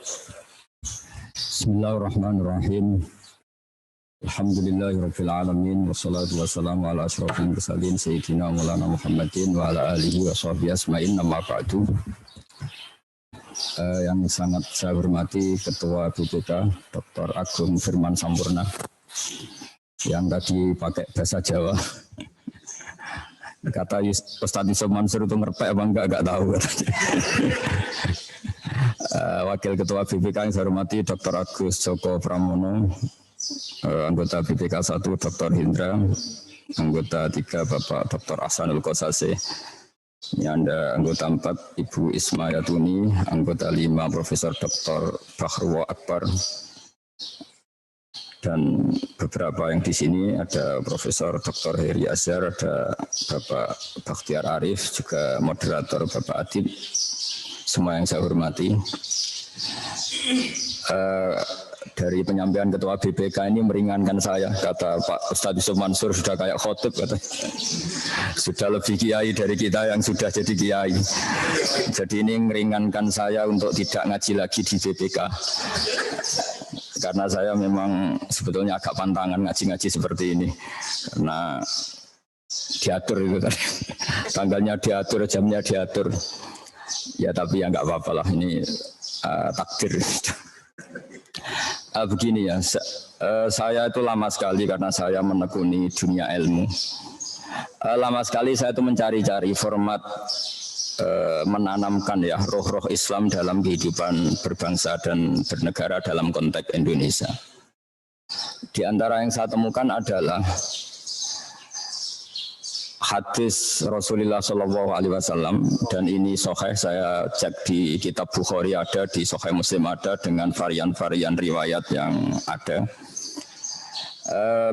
Bismillahirrahmanirrahim. Alhamdulillahirabbil alamin wassalatu wassalamu ala asyrofil mursalin sayyidina Maulana Muhammadin wa ala alihi wa sahbihi asma'in amma ba'du. Yang sangat saya hormati Ketua BPK Dr. Agung Firman Sampurna yang tadi pakai bahasa Jawa. Kata Ustaz Yusuf Mansur itu ngerpek apa enggak tahu. Wakil Ketua BPK yang saya hormati Dr. Agus Joko Pramono, anggota BPK 1 Dr. Hindra, anggota 3 Bapak Dr. Ahsanul Qasasi, ini Anda anggota 4 Ibu Isma Yatuni, anggota 5 Profesor Dr. Bahrwa Akbar, dan beberapa yang di sini ada Profesor Dr. Heri Azhar, ada Bapak Bakhtiar Arif, juga moderator Bapak Adib, semua yang saya hormati. Dari penyampaian Ketua BPK ini meringankan saya, kata Pak Ustadz Yusuf Mansur sudah kayak khotib, kata sudah lebih kiai dari kita yang sudah jadi kiai. Jadi ini meringankan saya untuk tidak ngaji lagi di BPK. Karena saya memang sebetulnya agak pantangan ngaji-ngaji seperti ini. Karena diatur itu tadi. Tanggalnya diatur, jamnya diatur. Ya tapi ya nggak apa-apa lah, ini takdir. Begini ya, saya itu lama sekali karena saya menekuni dunia ilmu. Lama sekali saya itu mencari-cari format menanamkan ya roh-roh Islam dalam kehidupan berbangsa dan bernegara dalam konteks Indonesia. Di antara yang saya temukan adalah hadis Rasulullah SAW, dan ini sahih, saya cek di kitab Bukhari ada, di sahih Muslim ada, dengan varian-varian riwayat yang ada.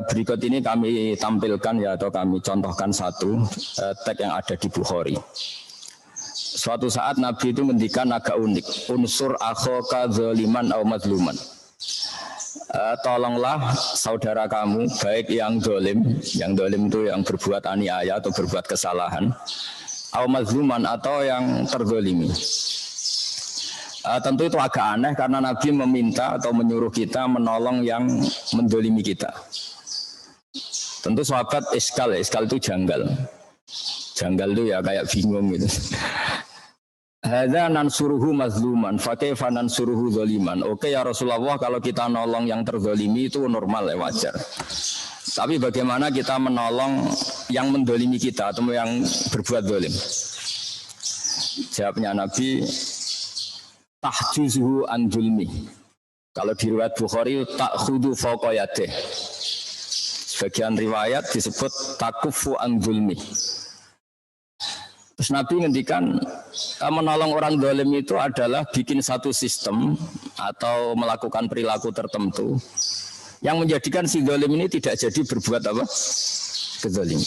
Berikut ini kami tampilkan ya, atau kami contohkan satu teks yang ada di Bukhari. Suatu saat Nabi itu ngendikan agak unik, unsur akhoka zaliman au mazluman. Tolonglah saudara kamu, baik yang dolim itu yang berbuat aniaya atau berbuat kesalahan, au mazluman atau yang terzalimi. Tentu itu agak aneh karena Nabi meminta atau menyuruh kita menolong yang mendolimi kita. Tentu sahabat iskal itu janggal itu ya kayak bingung gitu. Hadza nansuruhu mazluman fa kaifa nansuruhu zaliman. Oke ya Rasulullah, kalau kita nolong yang terzalimi itu normal ya, wajar. Tapi bagaimana kita menolong yang mendolimi kita atau yang berbuat zalim? Jawabnya Nabi, tahjuzuhu an zulmi. Kalau di riwayat Bukhari ta'khudu fawqa yadih. Sebagian riwayat disebut takufu an zulmi. Terus Nabi ngendikan menolong orang zalim itu adalah bikin satu sistem atau melakukan perilaku tertentu yang menjadikan si zalim ini tidak jadi berbuat apa? Kezaliman.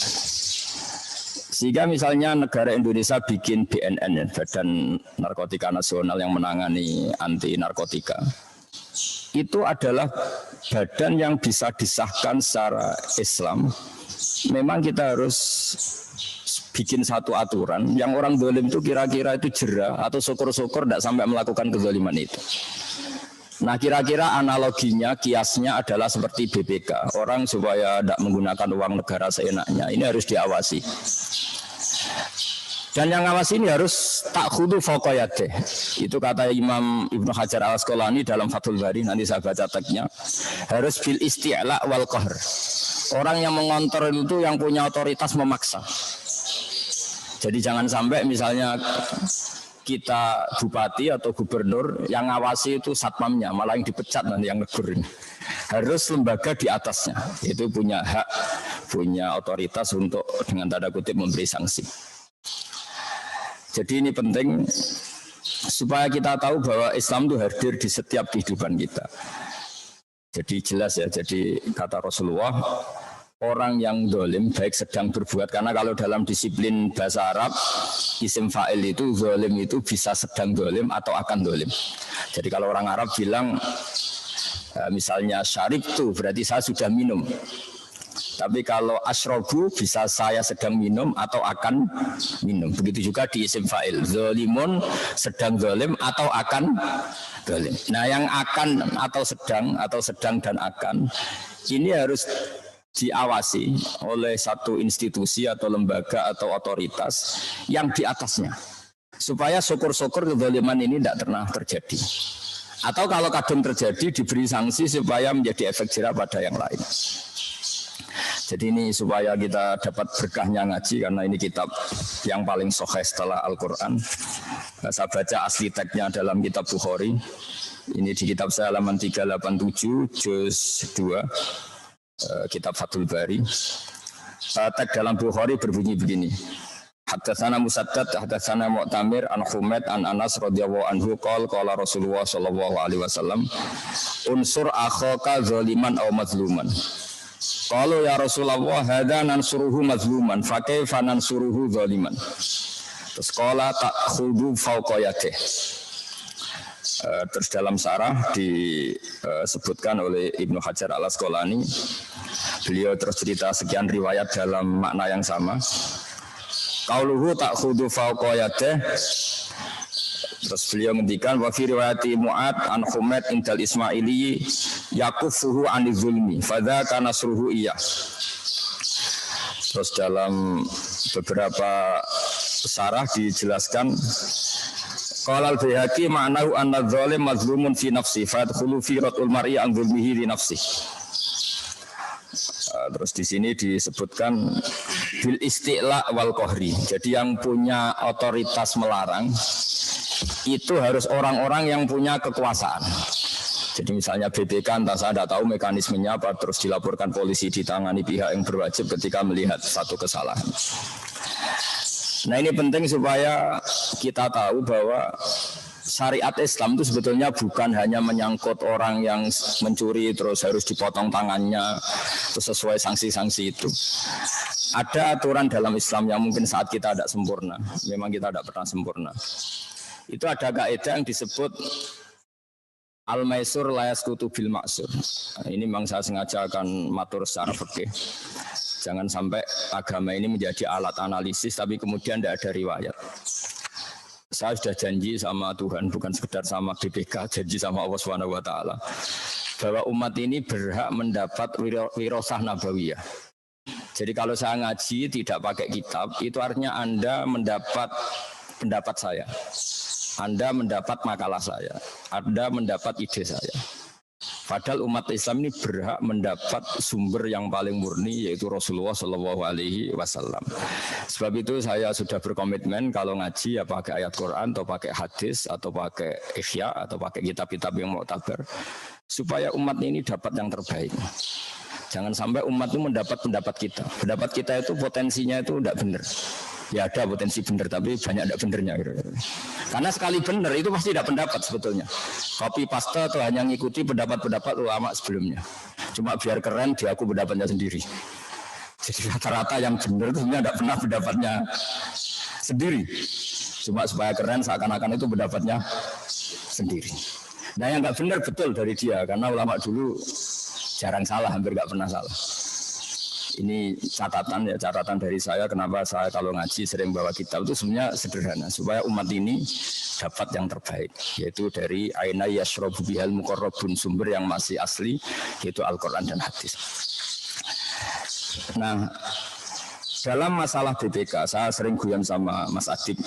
Sehingga misalnya negara Indonesia bikin BNN, Badan Narkotika Nasional, yang menangani anti narkotika. Itu adalah badan yang bisa disahkan secara Islam. Memang kita harus bikin satu aturan yang orang zalim itu kira-kira itu jera atau syukur-syukur tidak sampai melakukan kezaliman itu. Nah, kira-kira analoginya, kiasnya adalah seperti BPK. Orang supaya tidak menggunakan uang negara seenaknya, ini harus diawasi. Dan yang ngawasi ini harus ta'khudu fawqa yadih. Itu kata Imam Ibnu Hajar Al-Asqalani dalam Fathul Bari, nanti saya baca teksnya. Harus bil isti'la wal qahr. Orang yang mengontrol itu yang punya otoritas memaksa. Jadi jangan sampai misalnya kita bupati atau gubernur yang ngawasi itu satpamnya, malah yang dipecat nanti yang negur. Harus lembaga di atasnya, itu punya hak, punya otoritas untuk dengan tanda kutip memberi sanksi. Jadi ini penting supaya kita tahu bahwa Islam itu hadir di setiap kehidupan kita. Jadi jelas ya, jadi kata Rasulullah, orang yang zalim baik sedang berbuat, karena kalau dalam disiplin bahasa Arab isim fa'il itu zalim itu bisa sedang zalim atau akan zalim. Jadi kalau orang Arab bilang misalnya syarib itu berarti saya sudah minum. Tapi kalau asyrobu bisa saya sedang minum atau akan minum. Begitu juga di isim fa'il. Zalimun sedang zalim atau akan zalim. Nah, yang akan atau sedang dan akan ini harus diawasi oleh satu institusi atau lembaga atau otoritas yang di atasnya. Supaya syukur-syukur kezaliman ini tidak pernah terjadi. Atau kalau kadang terjadi diberi sanksi supaya menjadi efek jerah pada yang lain. Jadi ini supaya kita dapat berkahnya ngaji karena ini kitab yang paling sahih setelah Al-Quran. Saya baca asli teksnya dalam kitab Bukhari. Ini di kitab saya halaman 387 juz 2 kitab Fathul Bari. Teks dalam Bukhari berbunyi begini. Haddatsana Musaddad, haddatsana Mu'tamir an Humaid an Anas radhiyallahu anhu qala Rasulullah sallallahu alaihi wasallam unsur akhaka zaliman aw mazluman. Qalu ya Rasulullah hadza nansuruhu mazluman fa kaifa nansuruhu zaliman. Terus qala ta'khudhu fawqa yadihi. Terus dalam sarah disebutkan oleh Ibnu Hajar Al-Asqalani, beliau terus cerita sekian riwayat dalam makna yang sama. Qauluhu ta'khudhu fawqa yadihi. Terus beliau ngendikan wa fi riwayati Mu'ad an Humaid indal Ismaili yakufuhu anil zulmi fadzaka nasruhu iya. Terus dalam beberapa sarah dijelaskan qala al-Baihaqi ma'nahu anna adz-dzalim mazlumun fi nafsi fa yadkhulu fi rad'ul mar'i an zulmihi li nafsi. Terus di sini disebutkan bil isti'la wal qahri. Jadi yang punya otoritas melarang itu harus orang-orang yang punya kekuasaan. Jadi misalnya BPK, entah saya tidak tahu mekanismenya apa, terus dilaporkan polisi, ditangani pihak yang berwajib ketika melihat satu kesalahan. Nah ini penting supaya kita tahu bahwa syariat Islam itu sebetulnya bukan hanya menyangkut orang yang mencuri terus harus dipotong tangannya terus sesuai sanksi-sanksi itu. Ada aturan dalam Islam yang mungkin saat kita tidak sempurna, memang kita tidak pernah sempurna. Itu ada kaidah yang disebut al-maisur la yasqutu bil ma'sur. Nah, ini memang saya sengaja akan matur secara fikih. Jangan sampai agama ini menjadi alat analisis tapi kemudian tidak ada riwayat. Saya sudah janji sama Tuhan, bukan sekedar sama BPK, janji sama Allah Subhanahu wa taala bahwa umat ini berhak mendapat wirasah nabawiyah. Jadi kalau saya ngaji tidak pakai kitab, itu artinya Anda mendapat pendapat saya. Anda mendapat makalah saya, Anda mendapat ide saya. Padahal umat Islam ini berhak mendapat sumber yang paling murni yaitu Rasulullah Shallallahu Alaihi Wasallam. Sebab itu saya sudah berkomitmen kalau ngaji ya pakai ayat Quran atau pakai hadis atau pakai ihya atau pakai kitab-kitab yang mu'tabar supaya umat ini dapat yang terbaik. Jangan sampai umat itu mendapat pendapat kita. Pendapat kita itu potensinya itu tidak benar. Ya ada potensi benar tapi banyak tidak benernya. Karena sekali benar itu pasti tidak pendapat sebetulnya. Copy paste atau hanya ngikuti pendapat-pendapat ulama sebelumnya. Cuma biar keren dia aku pendapatnya sendiri. Jadi rata-rata yang benar itu sebenarnya tidak pernah pendapatnya sendiri. Cuma supaya keren seakan-akan itu pendapatnya sendiri. Nah yang nggak benar betul dari dia karena ulama dulu jarang salah, hampir nggak pernah salah. Ini catatan dari saya kenapa saya kalau ngaji sering bawa kitab itu sebenarnya sederhana supaya umat ini dapat yang terbaik yaitu dari aina yashrabu bihal muqarrabun sumber yang masih asli yaitu Al-Qur'an dan hadis. Nah, dalam masalah BPK saya sering guyon sama Mas Adib.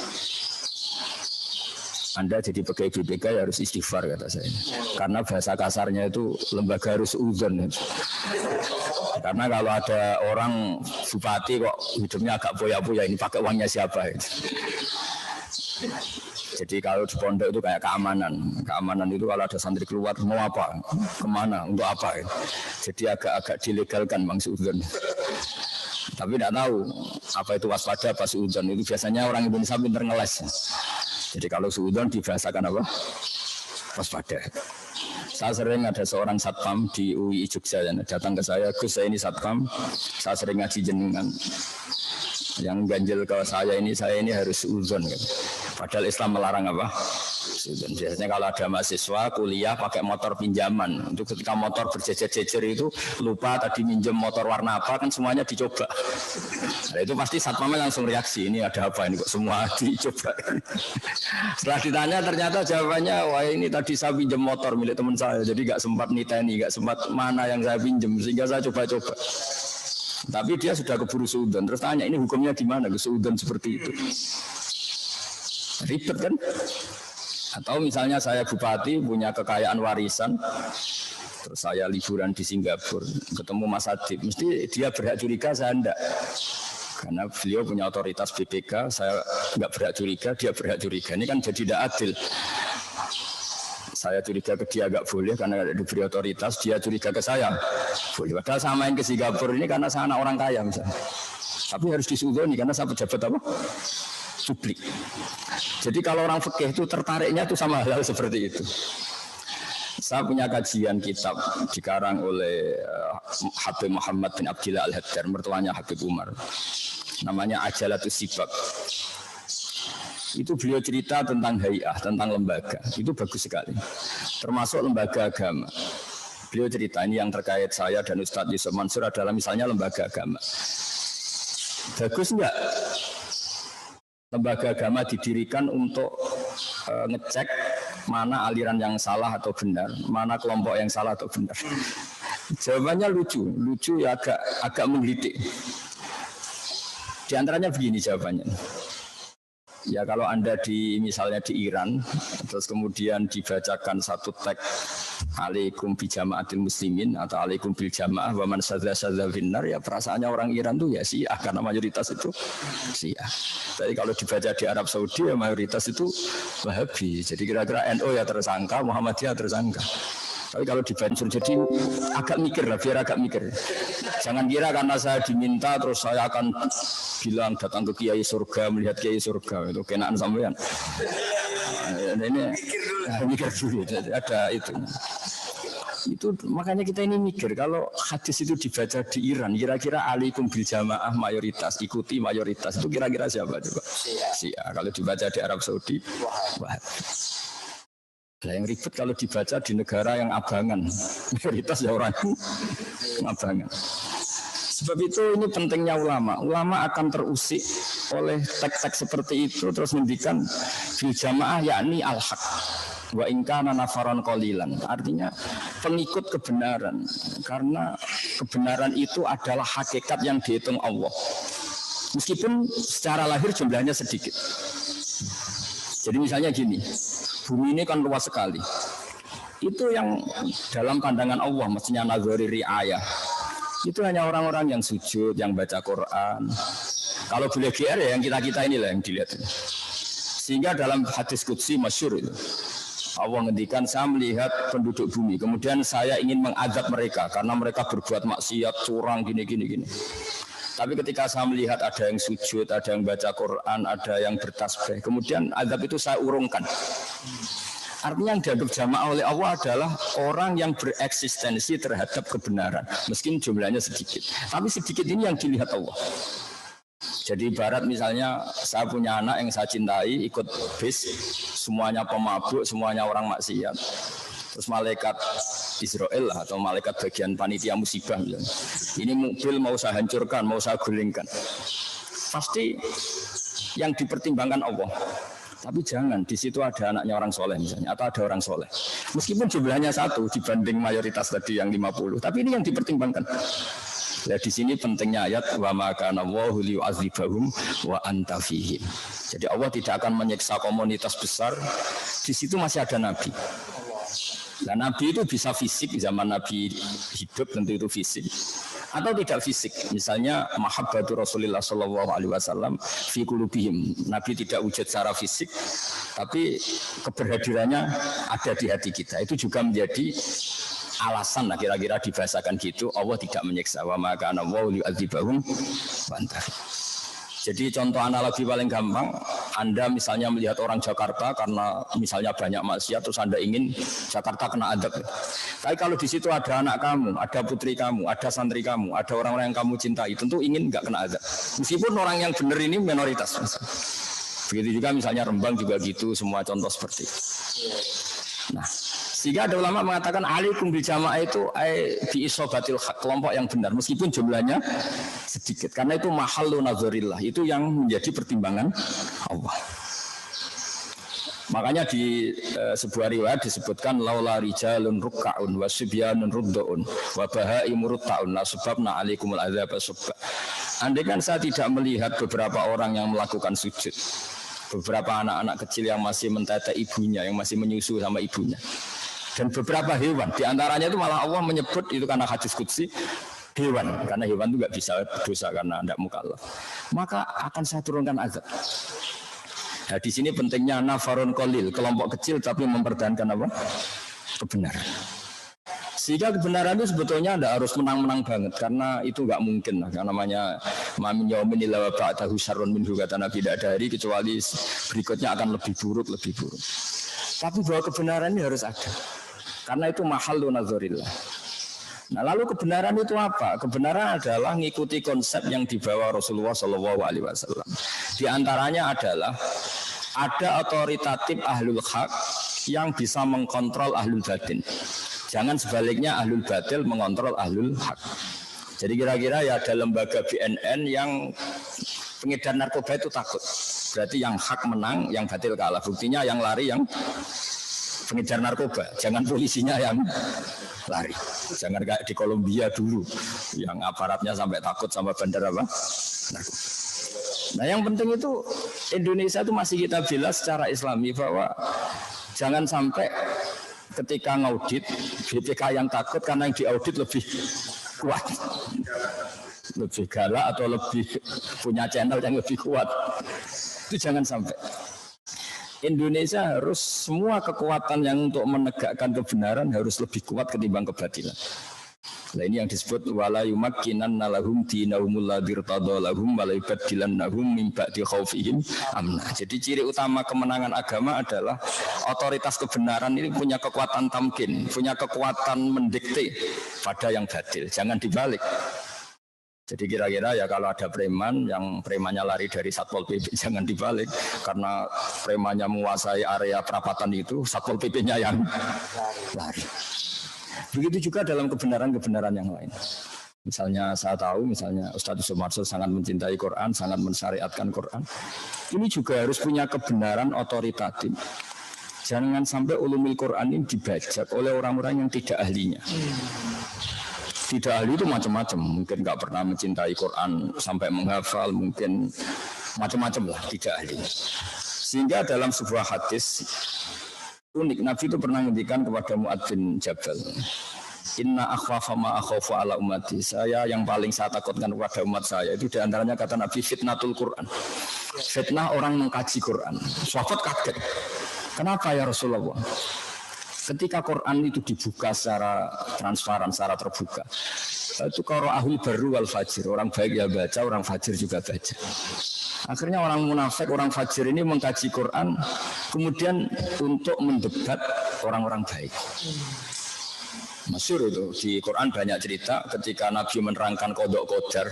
Anda jadi pegawai BPK ya harus istighfar kata saya. Karena bahasa kasarnya itu lembaga harus uzon. Karena kalau ada orang bupati kok hidupnya agak poya-poya ini pakai uangnya siapa itu. Jadi kalau di pondok itu kayak keamanan. Keamanan itu kalau ada santri keluar mau apa, kemana, untuk apa. Jadi agak-agak dilegalkan Bang Suudon. Tapi tidak tahu apa itu waspada apa suudon. Itu biasanya orang Indonesia pinter ngeles. Jadi kalau suudon dibahasakan apa? Waspada. Saya sering ada seorang satpam di UI Jogja yang datang ke saya, Gus saya ini satpam, saya sering ngaji jenengan. Yang ganjil ke saya ini harus suudon. Padahal Islam melarang apa? Dan biasanya kalau ada mahasiswa kuliah pakai motor pinjaman, itu ketika motor berjejer-jejer itu lupa tadi minjem motor warna apa kan semuanya dicoba. Nah, itu pasti satpamnya langsung reaksi, ini ada apa ini kok semua dicoba. Setelah ditanya ternyata jawabannya, wah ini tadi saya pinjem motor milik teman saya, jadi nggak sempat niteni, nggak sempat mana yang saya pinjem sehingga saya coba-coba. Tapi dia sudah keburu suudzon, terus tanya ini hukumnya gimana suudzon seperti itu? Ribet kan? Atau misalnya saya bupati punya kekayaan warisan, terus saya liburan di Singapura, ketemu Mas Adib, mesti dia berhak curiga, saya enggak. Karena beliau punya otoritas BPK, saya enggak berhak curiga, dia berhak curiga. Ini kan jadi tidak adil. Saya curiga ke dia enggak boleh karena diberi otoritas, dia curiga ke saya boleh. Padahal samain ke Singapura ini karena saya anak orang kaya misalnya. Tapi harus disuudoni karena saya pejabat apa? Publik. Jadi kalau orang fikih itu tertariknya itu sama hal seperti itu. Saya punya kajian kitab dikarang oleh Habib Muhammad bin Abdillah Al-Haddar, mertuanya Habib Umar. Namanya Ajalatus Sibab. Itu beliau cerita tentang hay'ah, tentang lembaga. Itu bagus sekali. Termasuk lembaga agama. Beliau cerita ini yang terkait saya dan Ustadz Yusuf Mansur adalah misalnya lembaga agama. Bagus enggak? Lembaga agama didirikan untuk ngecek mana aliran yang salah atau benar, mana kelompok yang salah atau benar. Jawabannya lucu ya agak menggelitik. Di antaranya begini jawabannya. Ya kalau Anda misalnya di Iran, terus kemudian dibacakan satu teks alaikum bi jamaatil muslimin atau alaikum bil jamaah wa man sadza finnar, ya perasaannya orang Iran tuh ya Syiah karena mayoritas itu Syiah. Tapi kalau dibaca di Arab Saudi ya mayoritas itu Wahabi. Jadi kira-kira NU ya tersangka, Muhammadiyah tersangka. Tapi kalau dibaca jadi agak mikir lah, biar agak mikir. Jangan kira karena saya diminta terus saya akan bilang datang ke kiai surga, melihat kiai surga, itu kenaan sampean. Ini mikir dulu, ada itu. Itu makanya kita ini mikir kalau hadis itu dibaca di Iran, kira-kira alaikum bil jamaah mayoritas, ikuti mayoritas itu kira-kira siapa coba? Syiah. Kalau dibaca di Arab Saudi, Wahabi. Nah, yang ribet kalau dibaca di negara yang abangan, mayoritas ya orang abangan. Sebab itu ini pentingnya ulama. Ulama akan terusik oleh teks-teks seperti itu terus mendikan bil jamaah yakni al-haq. Wa in kana nafaran qalilan. Artinya pengikut kebenaran. Karena kebenaran itu adalah hakikat yang dihitung Allah. Meskipun secara lahir jumlahnya sedikit. Jadi misalnya gini, bumi ini kan luas sekali. Itu yang dalam pandangan Allah mestinya nazari riayah. Itu hanya orang-orang yang sujud, yang baca Quran. Kalau boleh GR ya yang kita-kita inilah yang dilihat. Sehingga dalam hadis qudsi masyhur itu Allah ngendikan, saya melihat penduduk bumi, kemudian saya ingin mengazab mereka karena mereka berbuat maksiat, curang, gini. Tapi ketika saya melihat ada yang sujud, ada yang baca Quran, ada yang bertasbih, kemudian azab itu saya urungkan. Artinya yang dianggap jamaah oleh Allah adalah orang yang bereksistensi terhadap kebenaran, meskipun jumlahnya sedikit. Tapi sedikit ini yang dilihat Allah. Jadi ibarat misalnya saya punya anak yang saya cintai, ikut bis, semuanya pemabuk, semuanya orang maksiat. Terus malaikat Israel atau malaikat bagian panitia musibah misalnya. Ini mobil mau saya hancurkan, mau saya gulingkan. Pasti yang dipertimbangkan Allah. Tapi jangan, di situ ada anaknya orang soleh misalnya, atau ada orang soleh. Meskipun jumlahnya satu dibanding mayoritas tadi yang 50, tapi ini yang dipertimbangkan. Nah, di sini pentingnya ayat wa ma kana Allahu liyu'adzibahum wa anta fihim. Jadi Allah tidak akan menyiksa komunitas besar. Di situ masih ada nabi. Nah, nabi itu bisa fisik, zaman nabi hidup tentu itu fisik, atau tidak fisik. Misalnya mahabbatu Rasulullah sallallahu alaihi wasallam fi qulubihim. Nabi tidak wujud secara fisik, tapi keberhadirannya ada di hati kita. Itu juga menjadi alasan lah kira-kira dibahasakan gitu, Allah tidak menyiksa. Wa ma kana Allahu liyu'adzibahum wa anta. Jadi contoh analogi paling gampang, Anda misalnya melihat orang Jakarta karena misalnya banyak maksiat, terus Anda ingin Jakarta kena adab. Tapi kalau di situ ada anak kamu, ada putri kamu, ada santri kamu, ada orang-orang yang kamu cintai, tentu ingin nggak kena adab. Meskipun orang yang benar ini minoritas. Begitu juga misalnya Rembang juga gitu, semua contoh seperti itu. Nah, sehingga ada ulama mengatakan alaikum bil jamaah itu bi isobatil haq, kelompok yang benar meskipun jumlahnya sedikit, karena itu mahallu nazarillah, itu yang menjadi pertimbangan Allah. Makanya di sebuah riwayat disebutkan laula rijalun ruk'aun wa subyanun ruddaun wa bahaimur ta'un la subabna alaikumul adzab subba. Andai kan saya tidak melihat beberapa orang yang melakukan sujud, beberapa anak-anak kecil yang masih mentete ibunya, yang masih menyusu sama ibunya, dan beberapa hewan, diantaranya itu malah Allah menyebut itu karena hadis qudsi hewan, karena hewan itu nggak bisa dosa karena tidak mukallaf, maka akan saya turunkan azab. Nah, di sini pentingnya nafarun qalil, kelompok kecil tapi mempertahankan apa? Kebenaran. Sehingga kebenaran itu sebetulnya tidak harus menang-menang banget, karena itu nggak mungkin lah. Karena namanya mamin yaumin illa wa ba'dahu syarrun minhu, kata Nabi, tidak ada hari kecuali berikutnya akan lebih buruk, lebih buruk. Tapi bahwa kebenaran ini harus ada, karena itu mahallu nazarillah. Nah, lalu kebenaran itu apa? Kebenaran adalah mengikuti konsep yang dibawa Rasulullah SAW. Di antaranya adalah ada otoritatif ahlul haq yang bisa mengkontrol ahlul batin. Jangan sebaliknya ahlul batil mengontrol ahlul haq. Jadi kira-kira ya ada lembaga BNN yang pengedar narkoba itu takut. Berarti yang hak menang, yang batil kalah. Buktinya yang lari yang pengedar narkoba, jangan polisinya yang lari. Jangan kayak di Kolombia dulu, yang aparatnya sampai takut sama bandar apa? Narkoba. Nah, yang penting itu Indonesia itu masih kita bela secara Islami bahwa jangan sampai ketika ngaudit BPK yang takut karena yang diaudit lebih kuat, lebih galak atau lebih punya channel yang lebih kuat. Itu jangan sampai. Indonesia harus semua kekuatan yang untuk menegakkan kebenaran harus lebih kuat ketimbang kebatilan. Nah, ini yang disebut wala yumakkinanna lahum dinahumul ladzi irtadha lahum wa la yubaddilannahum min ba'di khaufihim amna. Jadi ciri utama kemenangan agama adalah otoritas kebenaran ini punya kekuatan tamkin, punya kekuatan mendikte pada yang batil. Jangan dibalik. Jadi kira-kira ya kalau ada preman yang premannya lari dari Satpol PP jangan dibalik, karena premannya menguasai area perapatan itu Satpol PP-nya yang lari. Begitu juga dalam kebenaran-kebenaran yang lain. Misalnya saya tahu, misalnya Ustadz Sumarso sangat mencintai Quran, sangat mensyariatkan Quran. Ini juga harus punya kebenaran otoritatif. Jangan sampai ulumul Quran ini dibajak oleh orang-orang yang tidak ahlinya. Tidak ahli itu macam-macam, mungkin nggak pernah mencintai Quran sampai menghafal, mungkin macam-macam lah, tidak ahli. Sehingga dalam sebuah hadis unik, Nabi itu pernah menghentikan kepada Mu'adz bin Jabal, inna akhwafa ma akhafu ala ummati, saya yang paling saya takutkan kepada umat saya itu diantaranya kata Nabi fitnatul Quran, fitnah orang mengkaji Quran. Sahabat kaget, kenapa ya Rasulullah? Ketika Quran itu dibuka secara transparan, secara terbuka, itu qara'ahul barru wal fajir, orang baik ya baca, orang fajir juga baca. Akhirnya orang munafik, orang fajir ini mengkaji Quran, kemudian untuk mendebat orang-orang baik. Masyhur itu di Quran banyak cerita ketika Nabi menerangkan qadha qadar,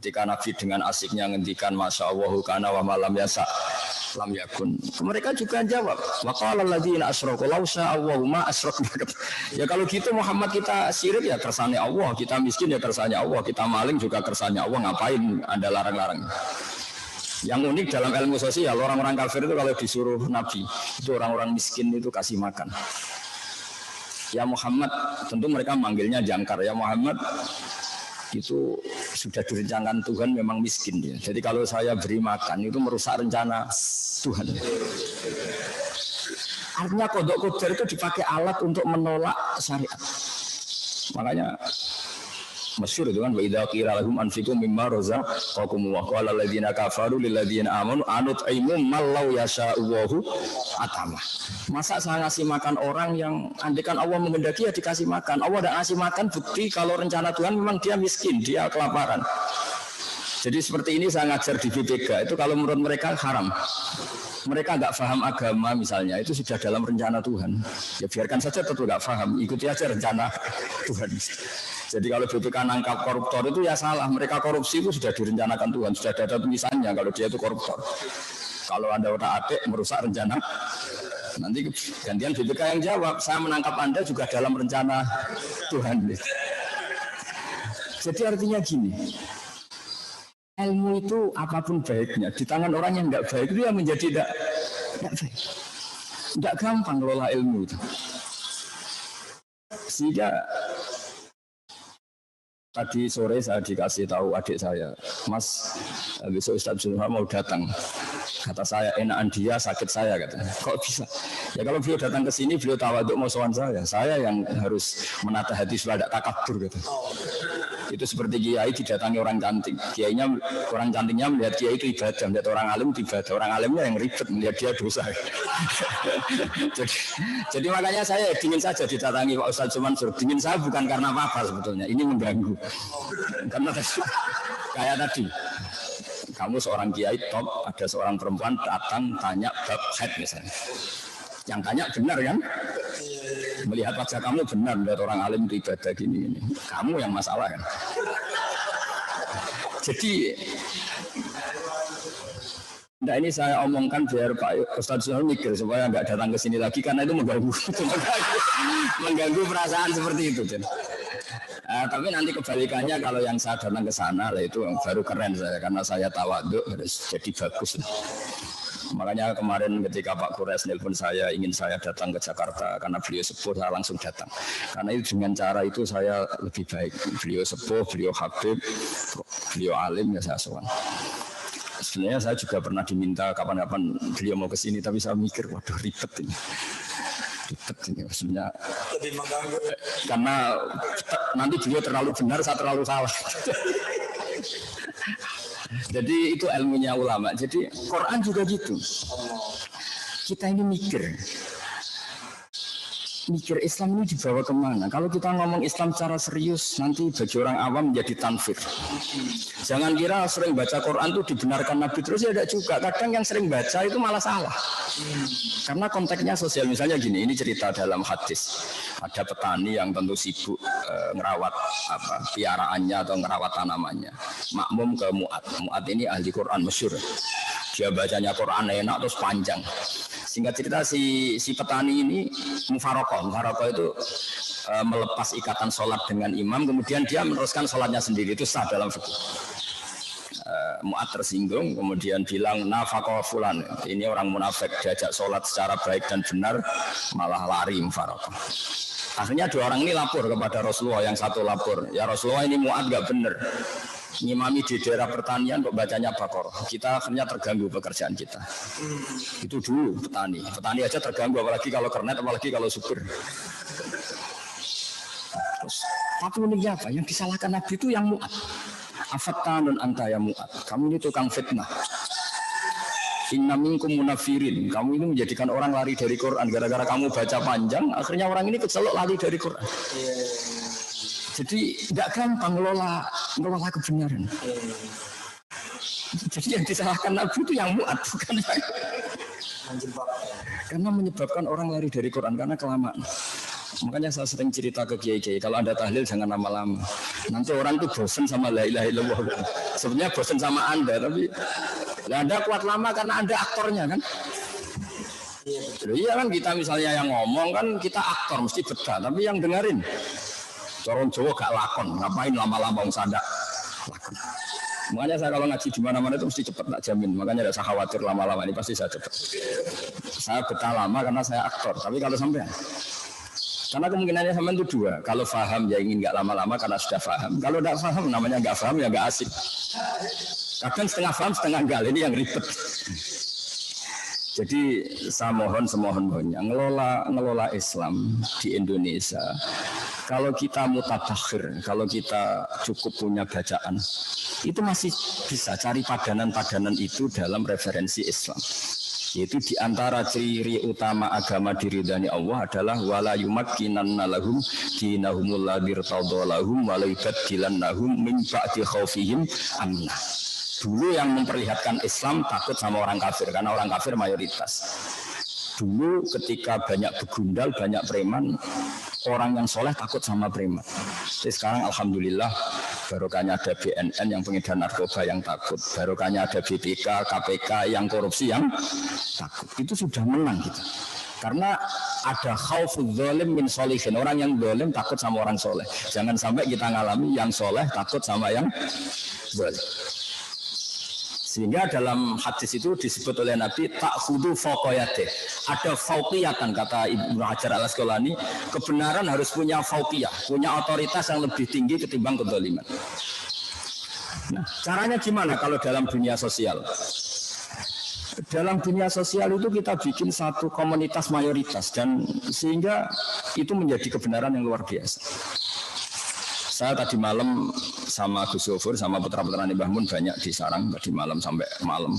ketika Nabi dengan asiknya ngendikan masya Allah kana wa malam yasa lam yakun. Mereka juga jawab wa qala alladziina asyraku law syaa Allahu ma asyrakna. Ya kalau gitu Muhammad kita syirik ya kersane Allah, kita miskin ya kersane Allah, kita maling juga kersane Allah, ngapain Anda larang-larang? Yang unik dalam ilmu sosial, orang-orang kafir itu kalau disuruh Nabi, itu orang-orang miskin itu kasih makan. Ya Muhammad, tentu mereka manggilnya jangkar. Ya Muhammad, itu sudah direncanakan Tuhan memang miskin dia. Jadi kalau saya beri makan itu merusak rencana Tuhan. Artinya qadha qadar itu dipakai alat untuk menolak syariat. Makanya masyhur itu kan wa idza qila lahum anfiqu mimma razaqakum wa qala alladziina kafaru lil ladziina amanu anut'imu man law yasha'u atama. Masa saya ngasih makan orang yang andekan Allah menghendaki ya dikasih makan. Allah tidak ngasih makan, bukti kalau rencana Tuhan memang dia miskin, dia kelaparan. Jadi seperti ini saya ngajar di BPK itu kalau menurut mereka haram. Mereka nggak paham agama misalnya, itu sudah dalam rencana Tuhan. Ya biarkan saja tetap nggak paham, ikuti aja rencana Tuhan. Jadi kalau BPK nangkap koruptor itu ya salah. Mereka korupsi itu sudah direncanakan Tuhan, sudah ada tulisannya kalau dia itu koruptor. Kalau Anda otak-atik merusak rencana, nanti gantian BPK yang jawab, saya menangkap Anda juga dalam rencana Tuhan. Jadi artinya gini, ilmu itu apapun baiknya, di tangan orang yang tidak baik itu yang menjadi tidak baik. Tidak gampang kelola ilmu itu. Sehingga tadi sore saya dikasih tahu adik saya, Mas, besok Ustaz Zulhah mau datang. Kata saya, enakan dia, sakit saya, katanya. Kok bisa? Ya kalau beliau datang ke sini, beliau tawaduk mau sowan saya yang harus menata hati supaya tidak takabur, gitu. Itu seperti kiai didatangi orang cantik. Kiainya, orang cantiknya melihat kiai itu ibadah, melihat orang alim itu ibadah. Orang alimnya yang ribet, melihat dia dosa. jadi makanya saya dingin saja didatangi Pak Ustaz Mansur. Dingin saya bukan karena apa-apa sebetulnya. Ini mengganggu. Karena kayak tadi. Kamu seorang kiai top, ada seorang perempuan datang tanya bab haid misalnya. Yang tanya benar kan? Melihat wajah kamu benar, melihat orang alim itu ibadah gini. Kamu yang masalah kan? Jadi, nah ini saya omongkan biar Pak Ustadz Zulhah mikir supaya nggak datang ke sini lagi karena itu mengganggu perasaan seperti itu. Tapi nanti kebalikannya kalau yang saya datang ke sana lah itu baru keren saya karena saya tawaduk harus jadi bagus. Makanya kemarin ketika Pak Kures nelpon saya ingin saya datang ke Jakarta karena beliau sepuh saya langsung datang. Karena itu dengan cara itu saya lebih baik. Beliau sepuh, beliau habib, beliau alim ya saya sowan. Sebenarnya saya juga pernah diminta kapan-kapan beliau mau ke sini tapi saya mikir waduh ribet ini. Ini maksudnya lebih mengganggu karena nanti beliau terlalu benar saya terlalu salah. Jadi itu ilmunya ulama. Jadi Quran juga gitu. Kita ini mikir Islam ini dibawa kemana? Kalau kita ngomong Islam secara serius, nanti bagi orang awam menjadi tanfir. Jangan kira sering baca Quran itu dibenarkan Nabi terus ya tidak juga. Kadang yang sering baca itu malah salah. Karena konteksnya sosial. Misalnya gini, ini cerita dalam hadis. Ada petani yang tentu sibuk ngerawat piaraannya atau ngerawat tanamannya. Makmum ke Mu'ad. Mu'ad ini ahli Quran masyhur. Dia bacanya Quran enak terus panjang. Singkat cerita si petani ini mufarokoh itu melepas ikatan sholat dengan imam, kemudian dia meneruskan sholatnya sendiri, itu sah dalam fikih. Mu'ad tersinggung, kemudian bilang nafaqah fulan, ini orang munafik, diajak sholat secara baik dan benar malah lari mufarokoh. Akhirnya dua orang ini lapor kepada Rasulullah, yang satu lapor, ya Rasulullah ini Mu'ad gak benar. Ngimami di daerah pertanian kok bacanya Baqarah. Kita akhirnya terganggu pekerjaan kita. Itu dulu petani aja terganggu, apalagi kalau kernet, apalagi kalau supir. Terus tapi uniknya apa? Yang disalahkan Nabi itu yang Mu'ad. Afattanun anta ya Mu'ad. Kamu ini tukang fitnah. Inna minkum munafirin. Kamu ini menjadikan orang lari dari Quran. Gara-gara kamu baca panjang, akhirnya orang ini kecelok lari dari Quran. Jadi tidak gampang ngelola kebenaran. Jadi yang disalahkan Nabi itu yang Mu'ad, bukan yang karena menyebabkan orang lari dari Quran karena kelamaan. Makanya saya sering cerita ke kiai-kiai, kalau Anda tahlil jangan lama-lama. Nanti orang itu bosan sama la ilaha illallah. Sebenarnya bosan sama Anda, tapi Anda kuat lama karena Anda aktornya kan. Iya kan, kita misalnya yang ngomong kan kita aktor mesti betah, tapi yang dengerin Corong Jawa gak lakon, ngapain lama-lama sadar lakon. Makanya saya kalau ngaji di mana-mana itu mesti cepat, tak jamin. Makanya tidak usah khawatir lama-lama, ini pasti saya cepat. Saya betah lama karena saya aktor, tapi kalau sampai karena kemungkinannya sampai itu dua. Kalau paham ya ingin nggak lama-lama karena sudah paham. Kalau tidak paham namanya nggak paham ya nggak asik. Kadang setengah paham setengah enggak, ini yang ribet. Jadi saya semohon-mohonnya ngelola Islam di Indonesia. Kalau kita mutadakhir, kalau kita cukup punya bacaan, itu masih bisa cari padanan-padanan itu dalam referensi Islam. Yaitu diantara ciri utama agama diridhani Allah adalah wala yumakkinanna lahum dinahumul ladzi irtadalahum wa la yubaddilannahum min ba'di khaufihim amna. Dulu yang memperlihatkan Islam takut sama orang kafir karena orang kafir mayoritas. Dulu ketika banyak begundal, banyak preman, orang yang soleh takut sama preman. Jadi sekarang alhamdulillah Barokahnya ada BNN yang pengedar narkoba yang takut. Barokahnya ada BPK, KPK yang korupsi yang takut. Itu sudah menang kita. Karena ada khauful zalim min sholihin. Orang yang zalim takut sama orang soleh. Jangan sampai kita ngalami yang soleh takut sama yang zalim. Sehingga dalam hadis itu disebut oleh Nabi ta'khudu fawqiyatih. Ada fauqiyatan kata Ibnu Hajar Al-Asqalani, kebenaran harus punya fauqiyah, punya otoritas yang lebih tinggi ketimbang kezaliman. Nah, caranya gimana kalau dalam dunia sosial? Dalam dunia sosial itu kita bikin satu komunitas mayoritas dan sehingga itu menjadi kebenaran yang luar biasa. Saya tadi malam sama Gus Yofur, sama putra-putra Mbah Mun banyak di sarang tadi malam sampai malam.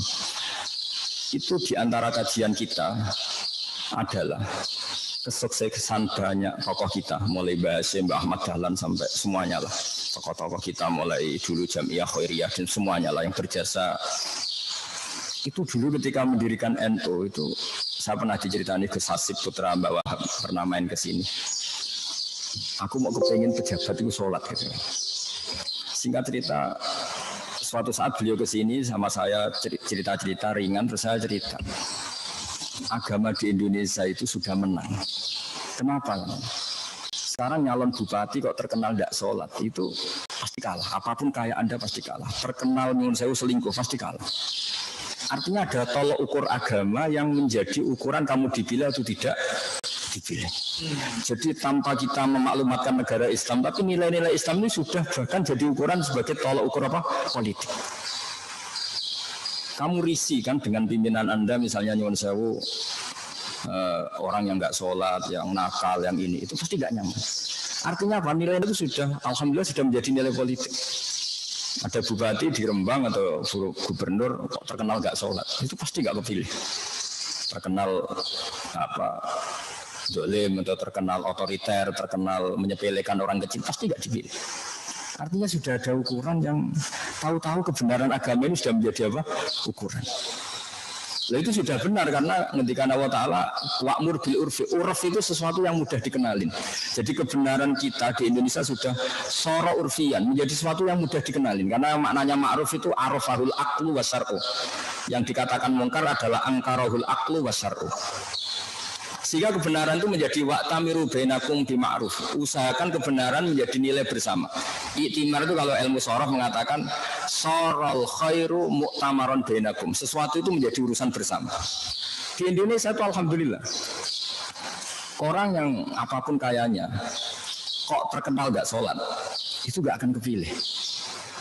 Itu di antara kajian kita adalah kesuksesan banyak tokoh kita, mulai Mbah Hasyim, Mbah Ahmad Dahlan sampai semuanya lah. Tokoh-tokoh kita mulai dulu Jamiah Khairiyah dan semuanya lah yang berjasa. Itu dulu ketika mendirikan NU itu saya pernah diceritani Gus Hasib putra Mbak Wahab pernah main ke sini. Aku mau kepengen pejabat itu sholat gitu. Singkat cerita, suatu saat beliau ke sini sama saya cerita-cerita ringan, terus saya cerita agama di Indonesia itu sudah menang. Kenapa? Sekarang nyalon bupati kok terkenal tidak sholat, itu pasti kalah. Apapun kaya Anda pasti kalah. Terkenal nyuwun sewu selingkuh pasti kalah. Artinya ada tolok ukur agama yang menjadi ukuran kamu dipilih atau tidak dipilih. Jadi tanpa kita memaklumatkan negara Islam, tapi nilai-nilai Islam ini sudah bahkan jadi ukuran sebagai tolok ukur apa? Politik. Kamu risih kan dengan pimpinan Anda misalnya nyuwun sewu orang yang nggak sholat, yang nakal, yang ini, itu pasti nggak nyaman. Artinya apa? Nilai itu sudah, alhamdulillah sudah menjadi nilai politik. Ada bupati di Rembang atau gubernur kok terkenal nggak sholat, itu pasti nggak kepilih. Terkenal apa? Zalim atau terkenal otoriter, terkenal menyepelekan orang kecil, pasti nggak dipilih. Artinya sudah ada ukuran yang tahu-tahu kebenaran agama ini sudah menjadi apa? Ukuran. Nah, itu sudah benar karena ngendikan Allah Ta'ala wa'mur bil urfi. Urf itu sesuatu yang mudah dikenalin. Jadi kebenaran kita di Indonesia sudah soro urfian, menjadi sesuatu yang mudah dikenalin. Karena maknanya ma'ruf itu arafahul aqlu wasar'u. Yang dikatakan mungkar adalah angkarahul aqlu wasar'u. Sehingga kebenaran itu menjadi wa'tamiru bainakum bima'ruf. Usahakan kebenaran menjadi nilai bersama. Iktimar itu kalau ilmu sorof mengatakan sorol khairu mu'tamaron bainakum. Sesuatu itu menjadi urusan bersama. Di Indonesia itu alhamdulillah. Orang yang apapun kayanya kok terkenal gak sholat, itu gak akan kepilih.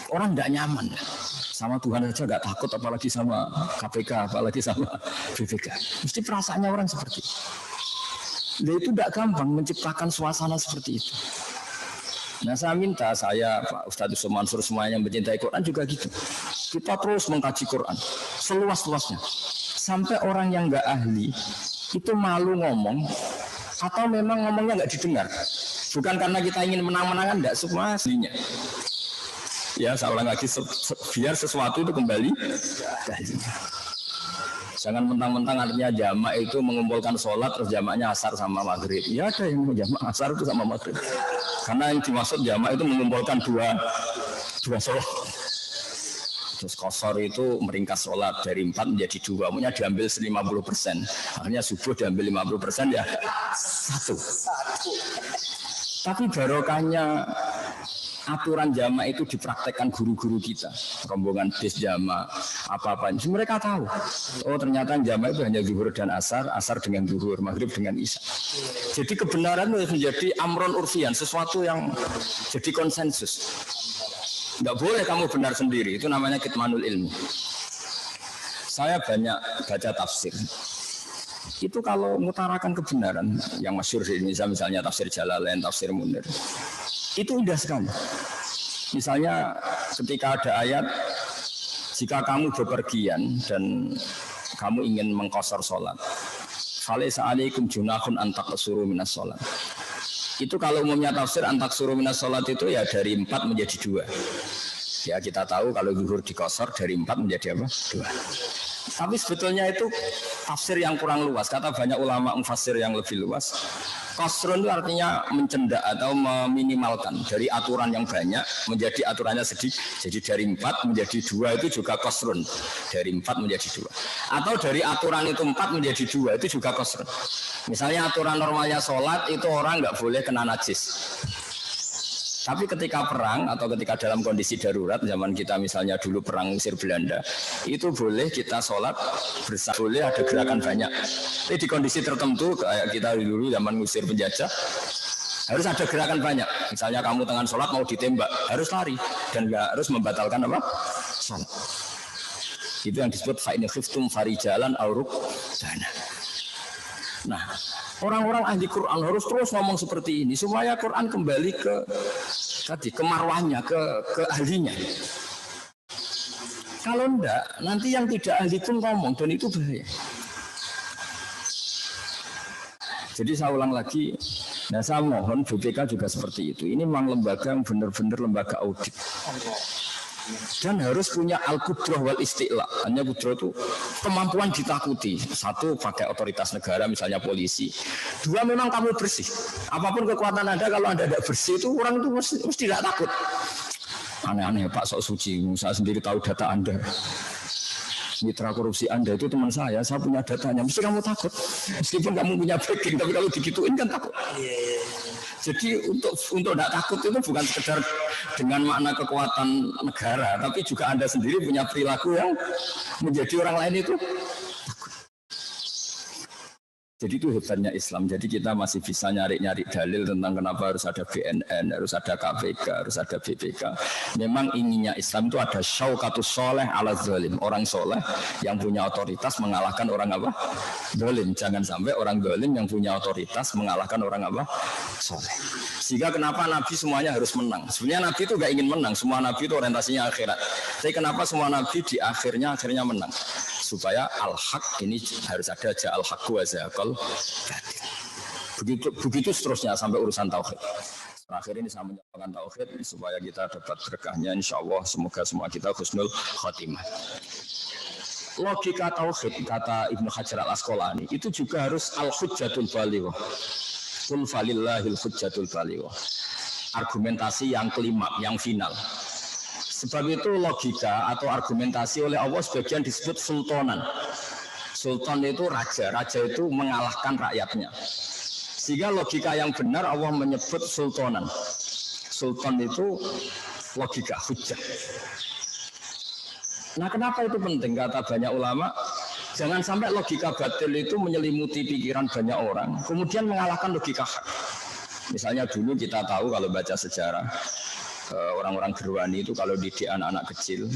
Orang gak nyaman. Sama Tuhan saja gak takut, apalagi sama KPK, apalagi sama BPK. Mesti perasaannya orang seperti itu. Nah, itu tidak gampang menciptakan suasana seperti itu. Nah, saya minta Pak Ustadz Yusuf Mansur semuanya yang mencintai Quran juga gitu. Kita terus mengkaji Quran seluas-luasnya. Sampai orang yang nggak ahli itu malu ngomong atau memang ngomongnya nggak didengar. Bukan karena kita ingin menang-menangan, tidak semua aslinya. Ya, saya ulang lagi biar sesuatu itu kembali ke ahlinya. Jangan mentang-mentang artinya jamak itu mengumpulkan sholat terus jamaknya asar sama maghrib. Ya ada yang jamak asar itu sama maghrib. Karena yang dimaksud jamak itu mengumpulkan dua sholat. Terus qashar itu meringkas sholat dari 4 menjadi 2. Maunya diambil 50%. Akhirnya subuh diambil 50% ya 1. Tapi barokahnya aturan jamak itu dipraktekkan guru-guru kita, rombongan bis jamak, apa-apa. Mereka tahu, oh ternyata jamak itu hanya zuhur dan asar, asar dengan zuhur, maghrib dengan isya. Jadi kebenaran itu menjadi amron urfian, sesuatu yang jadi konsensus. Tidak boleh kamu benar sendiri, itu namanya kitmanul ilmi. Saya banyak baca tafsir. Itu kalau mengutarakan kebenaran, yang masyhur di Indonesia misalnya tafsir Jalalain, tafsir Munir. Itu indah sekali. Misalnya ketika ada ayat, jika kamu bepergian dan kamu ingin mengqashar sholat, falaisa alaikum junahun an taqsuru minas sholat. Itu kalau umumnya tafsir an taqsuru minas sholat itu ya dari 4 menjadi 2. Ya kita tahu kalau zuhur diqashar dari 4 menjadi apa? 2. Tapi sebetulnya itu tafsir yang kurang luas. Kata banyak ulama mufassir yang lebih luas. Qasrun itu artinya mencendak atau meminimalkan dari aturan yang banyak menjadi aturannya sedikit. Jadi dari 4 menjadi 2 itu juga qasrun. Dari 4 menjadi 2. Atau dari aturan itu 4 menjadi 2 itu juga qasrun. Misalnya aturan normalnya sholat itu orang nggak boleh kena najis. Tapi ketika perang atau ketika dalam kondisi darurat, zaman kita misalnya dulu perang Mesir Belanda, itu boleh kita sholat bersama, boleh ada gerakan banyak. Tapi di kondisi tertentu, kayak kita dulu zaman Mesir penjajah, harus ada gerakan banyak. Misalnya kamu tengah sholat mau ditembak, harus lari dan nggak harus membatalkan apa? Sholat. Itu yang disebut fa'in khiftum farijalan auruk dana. Nah, orang-orang ahli Quran harus terus ngomong seperti ini supaya Quran kembali ke tadi ke marwahnya, ke ahlinya. Kalau enggak, nanti yang tidak ahli pun ngomong dan itu bahaya. Jadi saya ulang lagi, nah saya mohon BPK juga seperti itu. Ini memang lembaga yang benar-benar lembaga audit. Dan harus punya al-qudrah wal isti'la. Hanya qudrah itu kemampuan ditakuti. Satu, pakai otoritas negara, misalnya polisi. Dua, memang kamu bersih. Apapun kekuatan Anda, kalau Anda tidak bersih itu orang itu mesti tidak takut. Aneh-aneh Pak sok suci, saya sendiri tahu data Anda. Mitra korupsi Anda itu teman saya punya datanya. Mesti kamu takut. Meskipun kamu punya backing, tapi kalau digituin kan takut. Jadi untuk tidak takut itu bukan sekedar dengan makna kekuatan negara, tapi juga Anda sendiri punya perilaku yang menjadi orang lain itu takut. Jadi itu hebatnya Islam. Jadi kita masih bisa nyari-nyari dalil tentang kenapa harus ada BNN, harus ada KPK, harus ada BPK. Memang inginnya Islam itu ada syaukatus soleh ala zalim. Orang soleh yang punya otoritas mengalahkan orang apa? Zalim. Jangan sampai orang zalim yang punya otoritas mengalahkan orang apa? Soleh. Sehingga kenapa Nabi semuanya harus menang? Sebenarnya Nabi itu gak ingin menang. Semua Nabi itu orientasinya akhirat. Tapi kenapa semua Nabi di akhirnya menang? Supaya al-haq ini harus ada aja al-haqu wa zaqal begitu seterusnya sampai urusan tauhid. Terakhir ini saya menyampaikan tauhid supaya kita dapat berkahnya insyaallah, semoga semua kita husnul khotimah. Logika tauhid kata Ibnu Hajar al-Asqalani itu juga harus al-hujjatul balighah. Qul falillahil hujjatul balighah. Argumentasi yang kelima, yang final. Sebab itu logika atau argumentasi oleh Allah sebagian disebut sultanan. Sultan itu raja, raja itu mengalahkan rakyatnya. Sehingga logika yang benar Allah menyebut sultanan. Sultan itu logika, hujjah. Nah kenapa itu penting? Kata banyak ulama, jangan sampai logika batil itu menyelimuti pikiran banyak orang, kemudian mengalahkan logika hak. Misalnya dulu kita tahu kalau baca sejarah, orang-orang Gerwani itu kalau didik anak-anak kecil,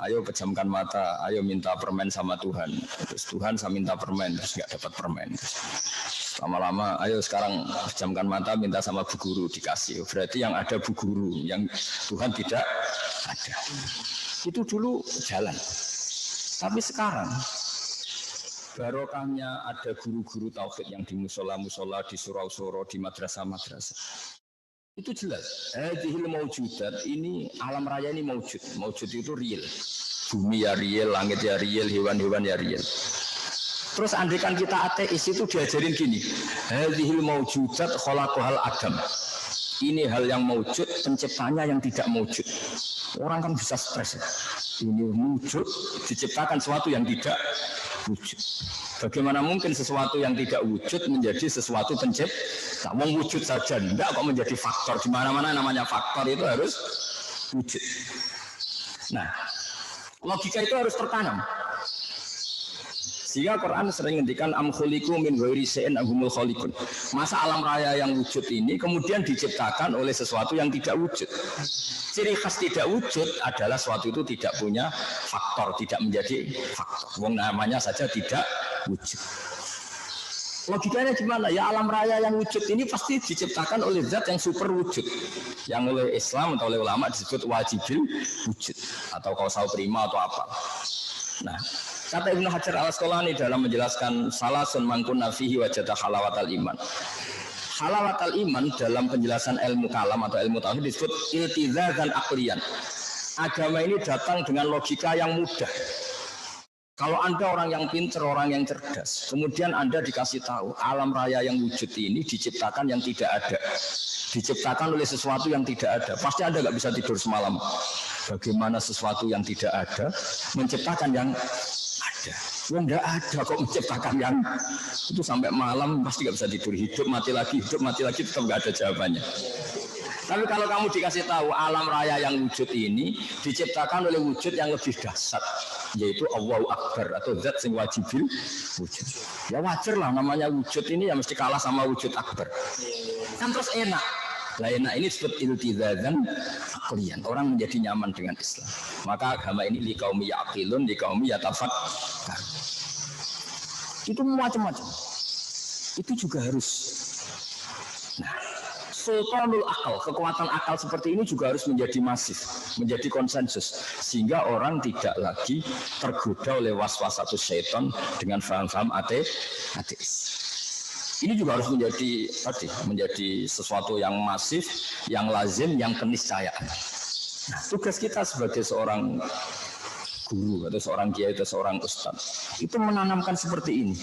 ayo pejamkan mata, ayo minta permen sama Tuhan. Terus Tuhan saya minta permen, terus nggak dapat permen. Lama-lama, ayo sekarang pejamkan mata, minta sama bu guru, dikasih. Berarti yang ada bu guru, yang Tuhan tidak ada. Itu dulu jalan. Tapi sekarang barokahnya ada guru-guru tauhid yang di musola-musola, di surau-surau, di madrasah-madrasah. Itu jelas. Hadhil maujudat, ini alam raya ini maujud. Maujud itu real. Bumi ya real, langit ya real, hewan-hewan ya real. Terus andikan kita ateis itu diajarin gini. Hadhil maujudat khalaqahal Adam. Ini hal yang maujud, penciptanya yang tidak maujud. Orang kan bisa stres. Ini wujud, diciptakan sesuatu yang tidak wujud. Bagaimana mungkin sesuatu yang tidak wujud menjadi sesuatu pencipta? Wong wujud saja, tidak kok menjadi faktor. Di mana-mana namanya faktor itu harus wujud. Nah, logika itu harus tertanam. Sehingga Quran sering ngendikan am khuliqu min ghairi syai'in ahumul khaliqun. Masa alam raya yang wujud ini kemudian diciptakan oleh sesuatu yang tidak wujud. Ciri khas tidak wujud adalah sesuatu itu tidak punya faktor, tidak menjadi faktor. Wong namanya saja tidak wujud. Logikanya gimana? Ya alam raya yang wujud ini pasti diciptakan oleh zat yang super wujud. Yang oleh Islam atau oleh ulama disebut wajibil wujud. Atau kausal prima atau apa. Nah, kata Ibnu Hajar al-Asqalani dalam menjelaskan salasun mangkunna fihi wajada halawatal iman. Halawatal iman dalam penjelasan ilmu kalam atau ilmu tauhid disebut iltizazan aqliyan. Agama ini datang dengan logika yang mudah. Kalau Anda orang yang pintar, orang yang cerdas, kemudian Anda dikasih tahu alam raya yang wujud ini diciptakan yang tidak ada, diciptakan oleh sesuatu yang tidak ada, pasti Anda nggak bisa tidur semalam. Bagaimana sesuatu yang tidak ada menciptakan yang ada? Ya nggak ada kok menciptakan yang itu sampai malam pasti nggak bisa tidur. Hidup mati lagi tetap nggak ada jawabannya. Tapi kalau kamu dikasih tahu alam raya yang wujud ini diciptakan oleh wujud yang lebih dahsyat, yaitu Allahu Akbar atau zat sing wajibil wujud. Ya wajar lah namanya wujud ini ya mesti kalah sama wujud akbar. Kan terus enak. Lah enak ini disebut iltizazan aklian. Orang menjadi nyaman dengan Islam. Maka agama ini liqaumi yaqilun, liqaumi yatafakkar. Itu macam-macam. Itu juga harus. Nah, sultanul akal, kekuatan akal seperti ini juga harus menjadi masif, menjadi konsensus, sehingga orang tidak lagi tergoda oleh was-wasatus syaitan dengan faham-faham ateis. Ini juga harus menjadi sesuatu yang masif, yang lazim, yang keniscayaan. Nah, tugas kita sebagai seorang guru atau seorang kiai atau seorang ustaz itu menanamkan seperti ini.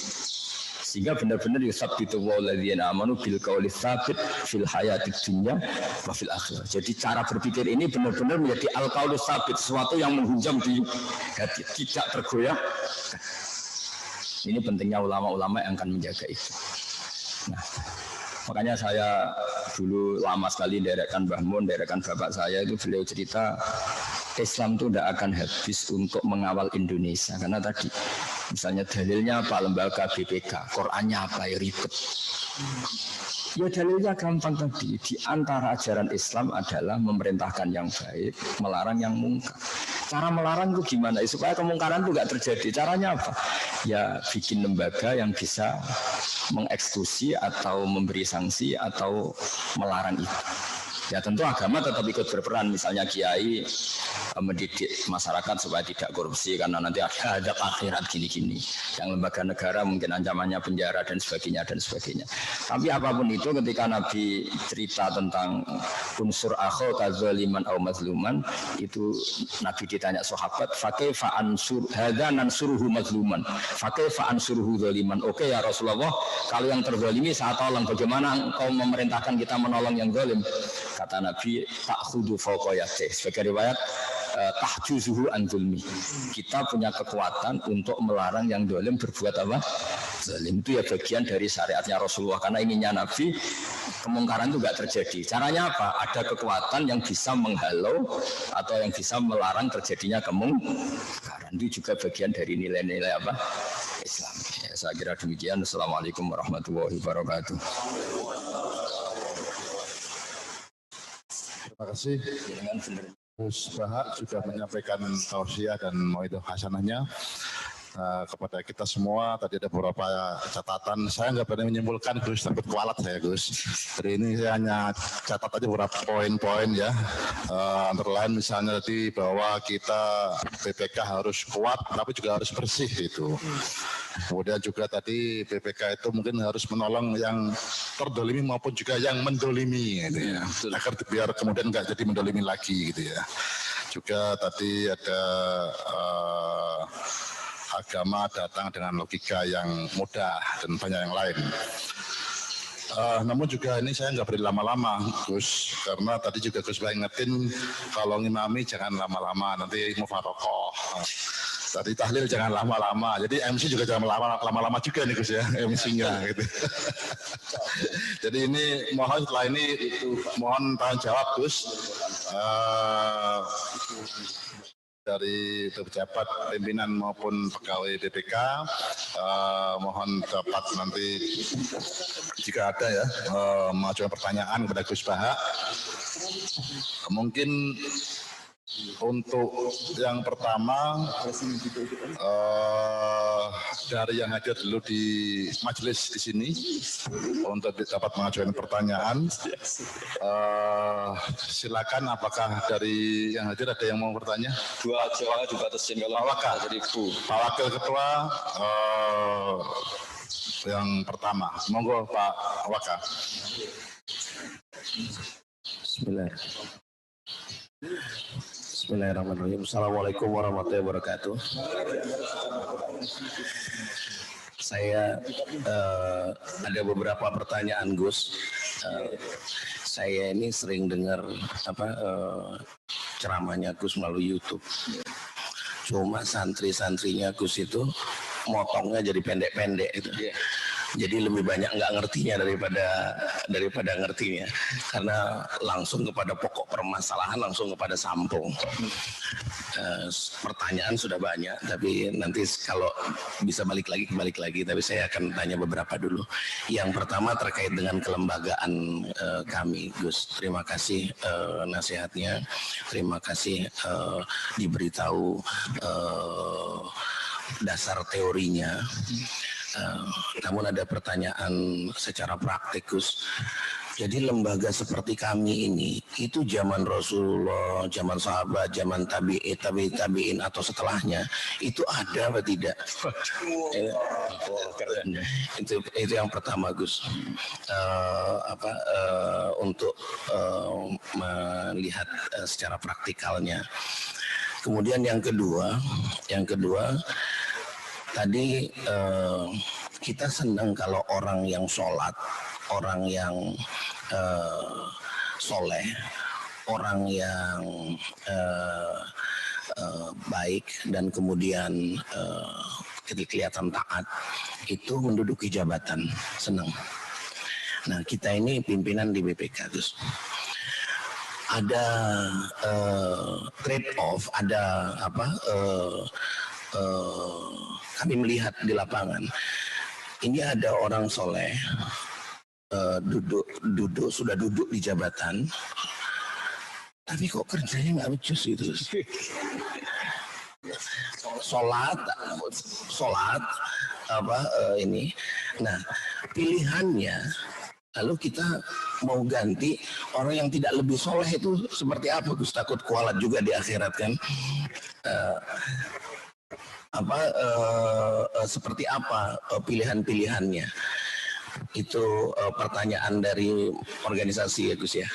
Sehingga benar-benar yusabbitu walladzina amanu bil qauli tsabit fil hayatid dunya wa fil akhirah. Jadi cara berpikir ini benar-benar menjadi al-qaulu tsabit, sesuatu yang menghujam di hati, tidak tergoyah. Ini pentingnya ulama-ulama yang akan menjaga itu. Nah, makanya saya dulu lama sekali derekan Mbah Mun, derekan bapak saya itu beliau cerita Islam itu tidak akan habis untuk mengawal Indonesia karena tadi misalnya dalilnya apa lembaga BPK, Qurannya apa ya ribet. Ya dalilnya gampang tadi, di antara ajaran Islam adalah memerintahkan yang baik, melarang yang mungkar. Cara melarang itu gimana? Supaya kemungkaran itu nggak terjadi. Caranya apa? Ya bikin lembaga yang bisa mengeksekusi atau memberi sanksi atau melarang itu. Ya tentu agama tetap ikut berperan, misalnya kiai mendidik masyarakat supaya tidak korupsi karena nanti ada akhirat gini-gini. Yang lembaga negara mungkin ancamannya penjara dan sebagainya dan sebagainya. Tapi apapun itu ketika Nabi cerita tentang unsur akho kadzaliman au mazluman, itu Nabi ditanya sahabat, "Fakaifa ansur hadza nansuruhu mazluman? Fakaifa ansuruhu zaliman?" Oke ya Rasulullah, kalau yang terzalimi saya tolong, bagaimana engkau memerintahkan kita menolong yang zalim? Kata Nabi, ta'khudu fawqa yadayhi. Sebagai riwayat tahjuzuhu an zulmi. Kita punya kekuatan untuk melarang yang zalim berbuat apa? Zalim itu ya bagian dari syariatnya Rasulullah, karena inginnya Nabi kemungkaran itu enggak terjadi. Caranya apa? Ada kekuatan yang bisa menghalau atau yang bisa melarang terjadinya kemungkaran. Itu juga bagian dari nilai-nilai apa? Islam. Ya, saya kira demikian. Assalamualaikum warahmatullahi wabarakatuh. Terima kasih. Gus Bahak sudah menyampaikan tausiah dan mauidhah hasanahnya kepada kita semua. Tadi ada beberapa catatan. Saya nggak berani menyimpulkan Gus, takut kualat saya Gus. Hari ini saya hanya catat aja beberapa poin-poin ya. Antara lain misalnya tadi bahwa kita BPK harus kuat, tapi juga harus bersih itu. Kemudian juga tadi BPK itu mungkin harus menolong yang terdolimi maupun juga yang mendolimi gitu ya. Agar biar kemudian nggak jadi mendolimi lagi gitu ya. Juga tadi ada agama datang dengan logika yang mudah dan banyak yang lain. Namun juga ini saya nggak beri lama-lama Gus, karena tadi juga Gus ingetin kalau ngimami jangan lama-lama, nanti mufarokoh. Tadi tahlil jangan lama-lama, jadi MC juga jangan lama-lama juga nih Gus ya, MC-nya gitu. Jadi ini mohon setelah ini mohon tanggung jawab Gus dari pejabat pimpinan maupun pegawai BPK, mohon dapat nanti jika ada ya mengajukan pertanyaan kepada Gus Bahak. Mungkin untuk yang pertama dari yang hadir dulu di majelis di sini untuk dapat mengajukan pertanyaan. Silakan, apakah dari yang hadir ada yang mau bertanya? Dua Jawa juga tesin kalau Pak Wakil, jadi Bu. Pak Wakil Ketua yang pertama, monggo Pak Wakil. Bismillah. Bismillahirrahmanirrahim. Assalamualaikum warahmatullahi wabarakatuh. Saya ada beberapa pertanyaan, Gus. Saya ini sering dengar ceramahnya Gus melalui YouTube. Cuma santri-santrinya Gus itu motongnya jadi pendek-pendek itu. Jadi lebih banyak nggak ngertinya daripada ngertinya, karena langsung kepada pokok permasalahan, langsung kepada sampung. Pertanyaan sudah banyak, tapi nanti kalau bisa balik lagi. Tapi saya akan tanya beberapa dulu. Yang pertama terkait dengan kelembagaan kami, Gus. Terima kasih nasihatnya, terima kasih diberitahu dasar teorinya. Namun ada pertanyaan secara praktikus. Jadi lembaga seperti kami ini itu zaman Rasulullah, zaman sahabat, zaman tabi'in atau setelahnya itu ada atau tidak? Itu yang pertama, Gus. Untuk melihat secara praktikalnya. Kemudian yang kedua tadi kita senang kalau orang yang sholat, orang yang soleh, orang yang baik dan kemudian kelihatan taat itu menduduki jabatan, senang. Nah, kita ini pimpinan di BPK, Gus. Ada trade off, ada kami melihat di lapangan ini ada orang soleh sudah duduk di jabatan, tapi kok kerjanya nggak becus gitu. Sholat ini. Nah, pilihannya lalu kita mau ganti orang yang tidak lebih soleh itu seperti apa, Gus? Takut kualat juga di akhirat kan. Seperti apa pilihan-pilihannya? Itu pertanyaan dari organisasi ya, Gus ya.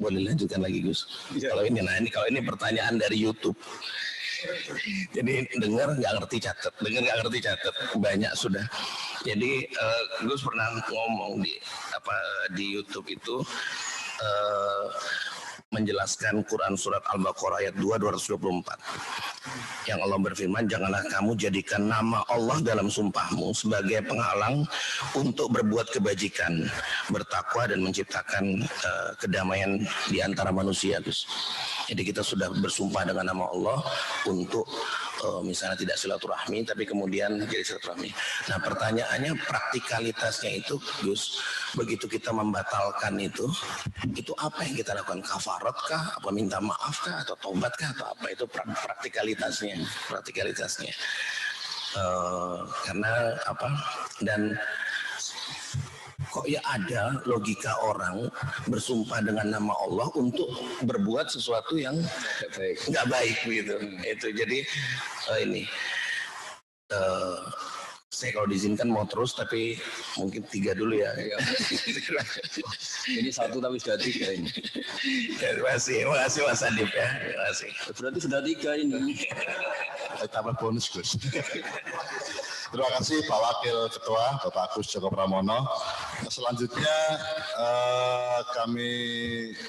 Boleh lanjutkan lagi, Gus. Kalau ini pertanyaan dari YouTube. Jadi dengar nggak ngerti catat, banyak sudah. Jadi Gus pernah ngomong di YouTube itu menjelaskan Quran surat Al-Baqarah ayat 224 yang Allah berfirman, janganlah kamu jadikan nama Allah dalam sumpahmu sebagai penghalang untuk berbuat kebajikan, bertakwa dan menciptakan kedamaian di antara manusia, Gus. Jadi kita sudah bersumpah dengan nama Allah untuk misalnya tidak silaturahmi, tapi kemudian jadi silaturahmi. Nah, pertanyaannya praktikalitasnya itu, Gus, begitu kita membatalkan itu apa yang kita lakukan? Kafarat kah? Apa minta maaf kah? Atau tobat kah? Atau apa? Itu praktikalitasnya. Karena apa? Dan kok ya ada logika orang bersumpah dengan nama Allah untuk berbuat sesuatu yang nggak baik gitu. Itu jadi saya kalau diizinkan mau terus, tapi mungkin 3 dulu ya. Ini 1 tapi sudah 3 ini. Terima kasih Mas Adib ya. Terima kasih. Berarti sudah 3 ini. Tambah bonus, Gus. Terima kasih Pak Wakil Ketua, Bapak Agus Joko Pramono. Selanjutnya kami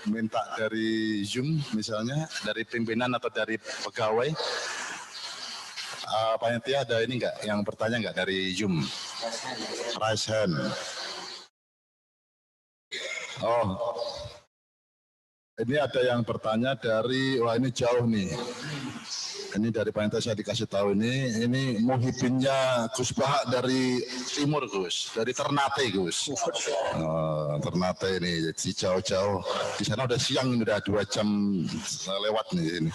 minta dari Zoom misalnya, dari pimpinan atau dari pegawai. Panitia ada ini enggak yang bertanya enggak dari Zoom? Raise hand. Oh, ini ada yang bertanya dari, wah ini jauh nih. Ini dari panitia saya dikasih tahu ini muhibinnya Gus Bahak dari timur, Gus, dari Ternate, Gus. Ternate ini, jadi jauh-jauh. Di sana udah siang, udah 2 jam lewat nih. Ini.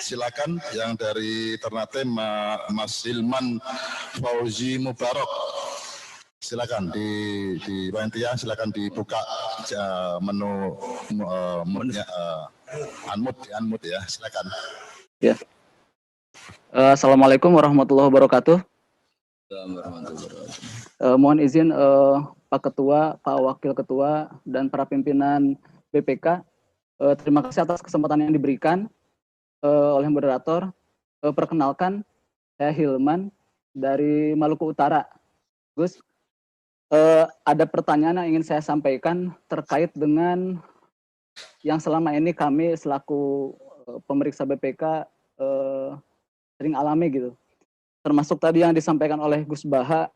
Silakan yang dari Ternate, Mas Hilman Fauzi Mubarok. Silakan di panitia, silakan dibuka menu unmute ya, silakan. Ya. Assalamualaikum warahmatullahi wabarakatuh. Mohon izin Pak Ketua, Pak Wakil Ketua, dan para pimpinan BPK. Terima kasih atas kesempatan yang diberikan oleh moderator. Perkenalkan, saya Hilman dari Maluku Utara. Gus, ada pertanyaan yang ingin saya sampaikan terkait dengan yang selama ini kami selaku pemeriksa BPK sering alami gitu. Termasuk tadi yang disampaikan oleh Gus Baha,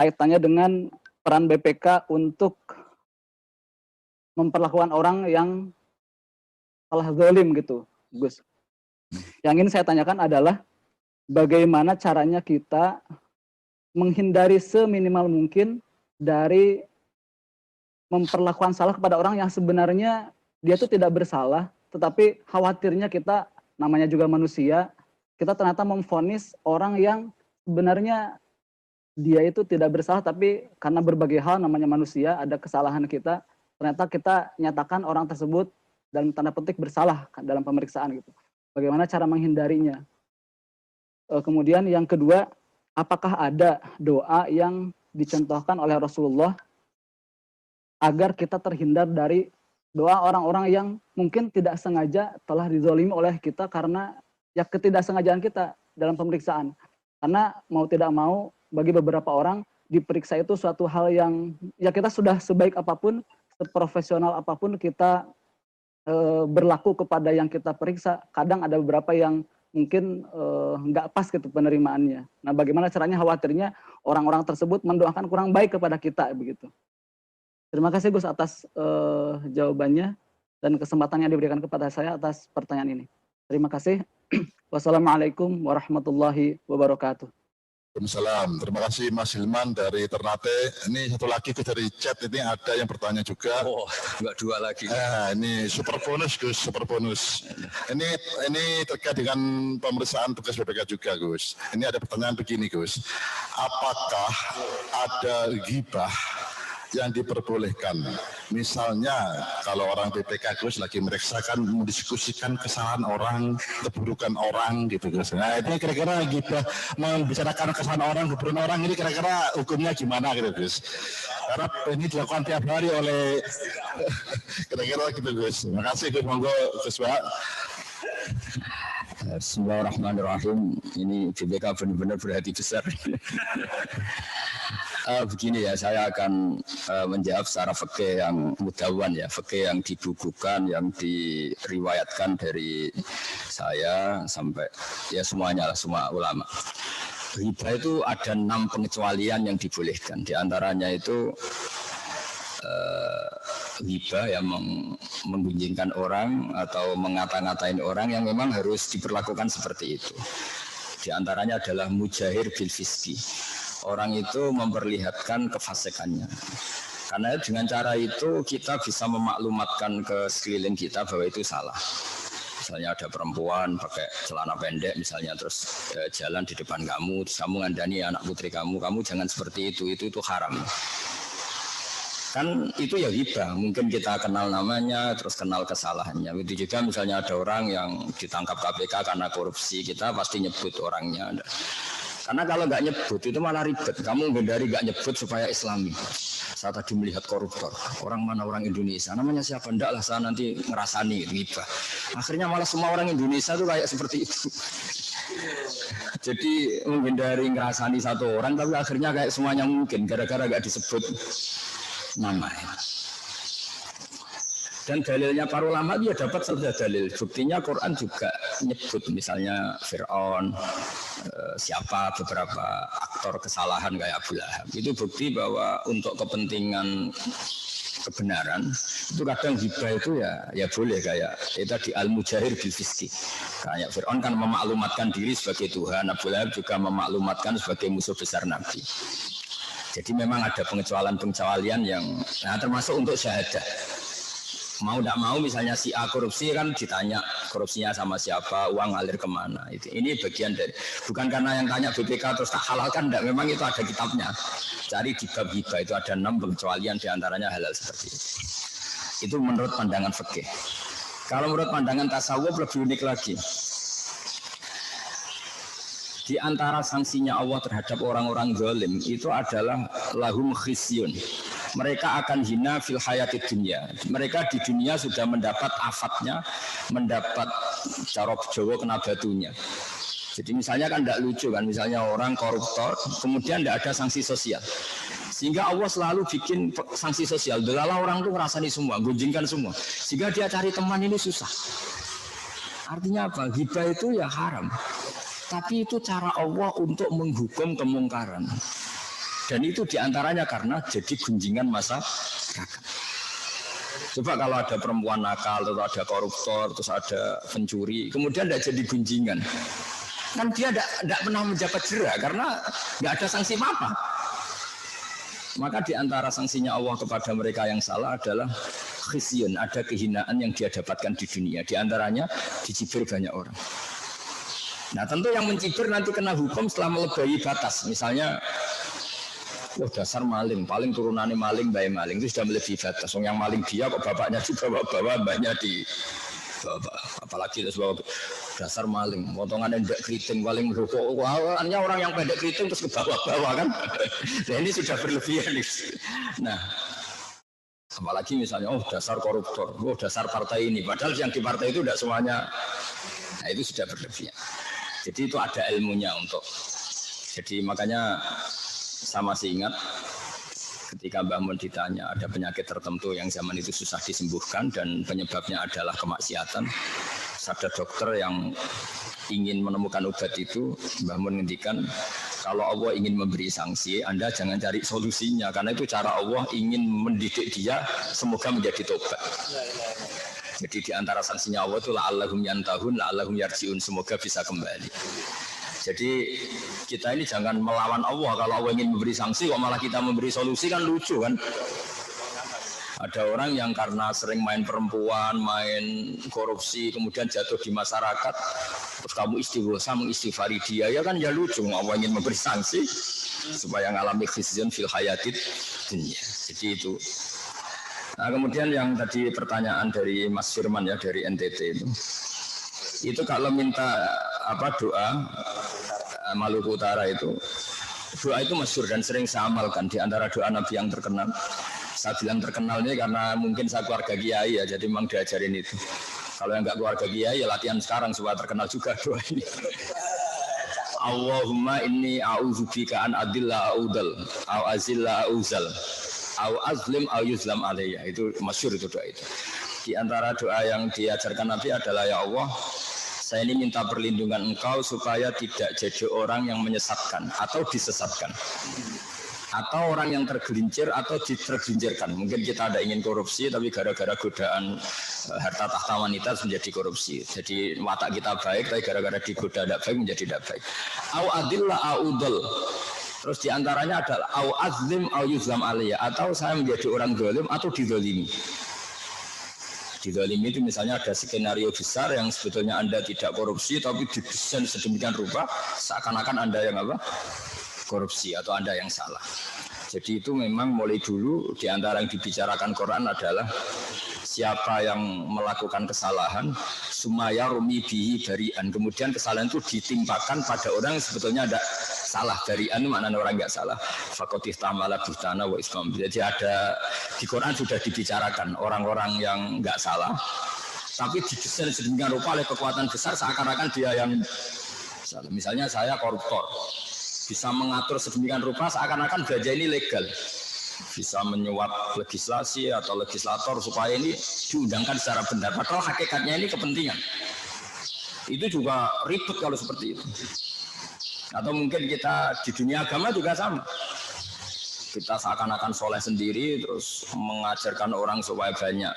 kaitannya dengan peran BPK untuk memperlakukan orang yang salah zalim gitu, Gus. Yang ingin saya tanyakan adalah bagaimana caranya kita menghindari seminimal mungkin dari memperlakukan salah kepada orang yang sebenarnya dia itu tidak bersalah, tetapi khawatirnya kita, namanya juga manusia, kita ternyata memvonis orang yang sebenarnya dia itu tidak bersalah, tapi karena berbagai hal, namanya manusia, ada kesalahan kita, ternyata kita nyatakan orang tersebut dalam tanda petik bersalah dalam pemeriksaan gitu. Bagaimana cara menghindarinya? Kemudian yang kedua, apakah ada doa yang dicontohkan oleh Rasulullah agar kita terhindar dari doa orang-orang yang mungkin tidak sengaja telah dizalimi oleh kita karena ya ketidaksengajaan kita dalam pemeriksaan. Karena mau tidak mau bagi beberapa orang diperiksa itu suatu hal yang ya kita sudah sebaik apapun, seprofesional apapun kita berlaku kepada yang kita periksa. Kadang ada beberapa yang mungkin nggak pas gitu penerimaannya. Nah, bagaimana caranya khawatirnya orang-orang tersebut mendoakan kurang baik kepada kita begitu. Terima kasih Gus atas jawabannya dan kesempatan yang diberikan kepada saya atas pertanyaan ini. Terima kasih. Wassalamualaikum warahmatullahi wabarakatuh. Waalaikumsalam. Terima kasih Mas Hilman dari Ternate. Ini satu lagi dari chat, ini ada yang bertanya juga. Oh, enggak dua lagi. Ini super bonus Gus, super bonus. Ini terkait dengan pemeriksaan tugas BPK juga Gus. Ini ada pertanyaan begini Gus. Apakah ada ghibah yang diperbolehkan? Misalnya kalau orang BPK Gus lagi meriksakan, mendiskusikan kesalahan orang, keburukan orang gitu Gus. Nah ini kira-kira ghibah, membicarakan kesalahan orang, keburukan orang, ini kira-kira hukumnya gimana gitu Gus? Karena ini dilakukan tiap hari oleh kira-kira gitu Gus. Terima kasih Gus, monggo Gus Pak. Bismillahirrahmanirrahim. Ini BPK benar-benar berhati besar. Begini ya, saya akan menjawab secara fikih yang mudawan ya, fikih yang dibukukan, yang diriwayatkan dari saya sampai ya semuanya lah, semua ulama. Ghibah itu ada 6 pengecualian yang dibolehkan. Di antaranya itu ghibah yang menggunjingkan orang atau mengata-ngatain orang yang memang harus diperlakukan seperti itu. Di antaranya adalah mujahir bil fiski. Orang itu memperlihatkan kefasikannya. Karena dengan cara itu kita bisa memaklumatkan ke sekeliling kita bahwa itu salah. Misalnya ada perempuan pakai celana pendek misalnya, terus jalan di depan kamu, terus kamu ngandani anak putri kamu jangan seperti itu haram. Kan itu ya ghibah, mungkin kita kenal namanya, terus kenal kesalahannya. Itu juga misalnya ada orang yang ditangkap KPK karena korupsi, kita pasti nyebut orangnya. Karena kalau nggak nyebut itu malah ribet. Kamu menghindari nggak nyebut supaya Islami. Saya tadi melihat koruptor, orang mana orang Indonesia, namanya siapa? Ndak lah, saya nanti ngerasani ghibah. Akhirnya malah semua orang Indonesia tuh kayak seperti itu. Jadi menghindari ngerasani satu orang, tapi akhirnya kayak semuanya mungkin gara-gara nggak disebut namanya. Dan dalilnya para ulama dia dapat saja dalil. Buktinya Quran juga nyebut misalnya Fir'aun, siapa beberapa aktor kesalahan kayak Abu Lahab. Itu bukti bahwa untuk kepentingan kebenaran itu kadang ghibah itu ya boleh, kayak itu di al-mujahir bil fiski. Kayak Fir'aun kan memaklumatkan diri sebagai Tuhan, Abu Lahab juga memaklumatkan sebagai musuh besar Nabi. Jadi memang ada pengecualian yang termasuk untuk syahadah. Mau tidak mau misalnya si A korupsi kan ditanya korupsinya sama siapa, uang ngalir kemana. Ini bagian dari, bukan karena yang tanya BPK terus tak halalkan, tidak, memang itu ada kitabnya. Cari di bab ghibah itu ada 6 pengecualian, diantaranya halal seperti itu. Itu menurut pandangan fikih. Kalau menurut pandangan tasawuf lebih unik lagi. Di antara sanksinya Allah terhadap orang-orang zalim itu adalah lahum khisyun. mereka akan hina fil hayatid dunya. Mereka di dunia sudah mendapat afatnya, mendapat cara Jawa kena batunya. Jadi misalnya kan tidak lucu kan, misalnya orang koruptor, kemudian tidak ada sanksi sosial. Sehingga Allah selalu bikin sanksi sosial. Delalah orang itu ngerasani semua, gunjingkan semua. Sehingga dia cari teman ini susah. Artinya apa? Ghibah itu ya haram. Tapi itu cara Allah untuk menghukum kemungkaran. Dan itu diantaranya karena jadi gunjingan masyarakat. Coba kalau ada perempuan nakal, atau ada koruptor, terus ada pencuri, kemudian tidak jadi gunjingan. Kan dia tidak pernah menjabat jera karena nggak ada sanksi apa-apa. Maka diantara sanksinya Allah kepada mereka yang salah adalah khizyun, ada kehinaan yang dia dapatkan di dunia. Diantaranya dicibir banyak orang. Nah tentu yang mencibir nanti kena hukum setelah melebihi batas. Misalnya, dasar maling, paling turunannya maling, bayi maling itu sudah melebihi batas. Yang maling dia kok bapaknya dibawa-bawa, mbaknya di bawa. Apalagi itu sebab dasar maling, potongannya tidak keriting, paling merokok. Hanya orang yang pendek keriting terus ke bawah-bawah kan. Nah ini sudah berlebihan. Nah, apalagi misalnya, dasar koruptor, dasar partai ini. Padahal yang di partai itu tidak semuanya. Nah itu sudah berlebihan. Jadi itu ada ilmunya untuk. Jadi makanya saya masih ingat ketika Mbah Mun ditanya ada penyakit tertentu yang zaman itu susah disembuhkan dan penyebabnya adalah kemaksiatan. Ada dokter yang ingin menemukan obat itu, Mbah Mun ngendikan kalau Allah ingin memberi sanksi, Anda jangan cari solusinya karena itu cara Allah ingin mendidik dia semoga menjadi tobat. Jadi di antara sanksinya Allah itu la'allahum yantahun, la'allahum yarji'un, semoga bisa kembali. Jadi kita ini jangan melawan Allah. Kalau Allah ingin memberi sanksi kok malah kita memberi solusi kan lucu kan. Ada orang yang karena sering main perempuan, main korupsi, kemudian jatuh di masyarakat, terus kamu istighosa mengistighfari dia, ya kan ya lucu. Allah ingin memberi sanksi supaya ngalami khizyun fil hayatid dunya. Jadi itu. Nah, kemudian yang tadi pertanyaan dari Mas Firman ya dari NTT itu kalau minta doa Maluku Utara itu doa itu masyhur dan sering saya amalkan di antara doa Nabi yang terkenal. Saya bilang terkenalnya karena mungkin saya keluarga kiai ya, jadi memang diajarin itu. Kalau yang nggak keluarga kiai ya latihan sekarang supaya terkenal juga doa ini. Allahumma inni a'udzubika an adilla a'udal au azilla a'uzal au azlim au yuzlam alayya. Itu masyhur itu doa itu. Di antara doa yang diajarkan Nabi adalah ya Allah, saya ini minta perlindungan Engkau supaya tidak jadi orang yang menyesatkan atau disesatkan. Atau orang yang tergelincir atau tergelincirkan. Mungkin kita ada ingin korupsi tapi gara-gara godaan harta tahta wanita menjadi korupsi. Jadi watak kita baik tapi gara-gara digoda tidak baik menjadi tidak baik. Au adillah a'udul. Terus diantaranya adalah au azlim au yuzlam aliyah. Atau saya menjadi orang zalim atau dizalimi. Dizalimi itu misalnya ada skenario besar yang sebetulnya Anda tidak korupsi tapi didesain sedemikian rupa seakan-akan Anda yang korupsi atau Anda yang salah. Jadi itu memang mulai dulu di antara yang dibicarakan Quran adalah siapa yang melakukan kesalahan sumaya rumi bihi barian, kemudian kesalahan itu ditimpakan pada orang yang sebetulnya ada salah. Barian maknanya orang enggak salah. Faqatih tamala buhtana wa isqam. Jadi ada di Quran sudah dibicarakan orang-orang yang enggak salah tapi didesain sedemikian rupa oleh kekuatan besar seakan-akan dia yang salah. Misalnya saya koruptor, bisa mengatur sedemikian rupa seakan-akan gajah ini legal, bisa menyuap legislasi atau legislator supaya ini diundangkan secara benar, padahal hakikatnya ini kepentingan. Itu juga ribut kalau seperti itu. Atau mungkin kita di dunia agama juga sama, kita seakan-akan soleh sendiri terus mengajarkan orang supaya banyak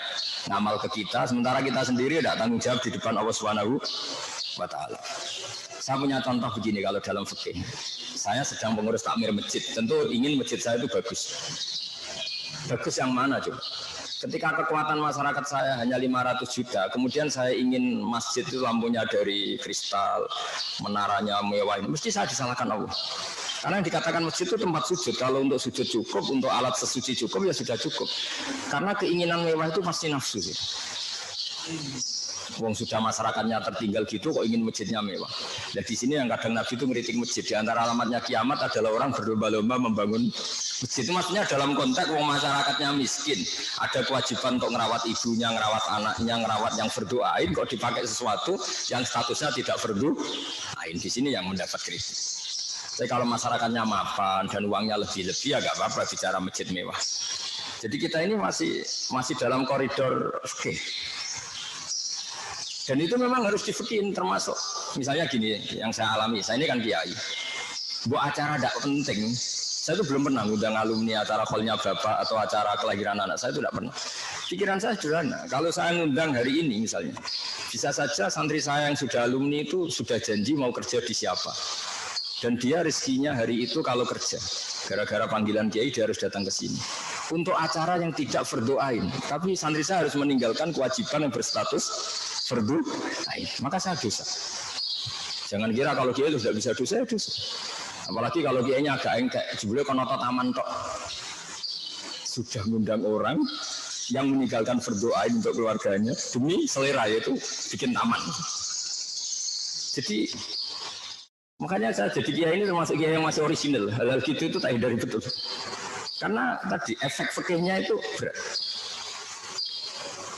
ngamal ke kita, sementara kita sendiri tidak tanggung jawab di depan Allah Subhanahu wa Ta'ala. Saya punya contoh begini kalau dalam fikih. Saya sedang pengurus takmir masjid. Tentu ingin masjid saya itu bagus. Bagus yang mana coba? Ketika kekuatan masyarakat saya hanya 500 juta, kemudian saya ingin masjid itu lampunya dari kristal, menaranya mewah, mesti saya disalahkan Allah. Karena yang dikatakan masjid itu tempat sujud. Kalau untuk sujud cukup, untuk alat sesuci cukup, ya sudah cukup. Karena keinginan mewah itu pasti nafsu. Gitu. Wong sudah masyarakatnya tertinggal gitu kok ingin masjidnya mewah. Dan di sini yang kadang Nabi itu ngeritik masjid. Di antara alamatnya kiamat adalah orang berlomba-lomba membangun Masjid itu maksudnya dalam konteks wong masyarakatnya miskin, ada kewajiban untuk ngerawat ibunya, ngerawat anaknya, ngerawat yang fardu ain, kok dipakai sesuatu yang statusnya tidak fardu ain. Di sini yang mendapat kritik. Tapi kalau masyarakatnya mapan dan uangnya lebih-lebih ya nggak apa-apa bicara masjid mewah. Jadi kita ini masih dalam koridor fikih. Dan itu memang harus difikirin, termasuk misalnya gini yang saya alami, saya ini kan kiai. Buat acara tidak penting. Saya itu belum pernah ngundang alumni acara kolnya bapak atau acara kelahiran anak saya itu tidak pernah. Pikiran saya sederhana. Kalau saya ngundang hari ini misalnya, bisa saja santri saya yang sudah alumni itu sudah janji mau kerja di siapa. Dan dia rezekinya hari itu kalau kerja. Gara-gara panggilan kiai dia harus datang ke sini. Untuk acara yang tidak fardu ain, tapi santri saya harus meninggalkan kewajiban yang berstatus fardu ain. Maka saya dosa. Jangan kira kalau kiai itu tidak bisa dosa, ya dosa. Apalagi kalau kiainya agak engkek, jebule kono taman tok. Sudah mengundang orang yang meninggalkan fardu ain untuk keluarganya demi selera, yaitu bikin taman. Jadi makanya saya jadi kiai ini termasuk kiai yang masih orisinal. Hal-hal gitu itu tak hindari betul. Karena tadi efek fikihnya itu berat.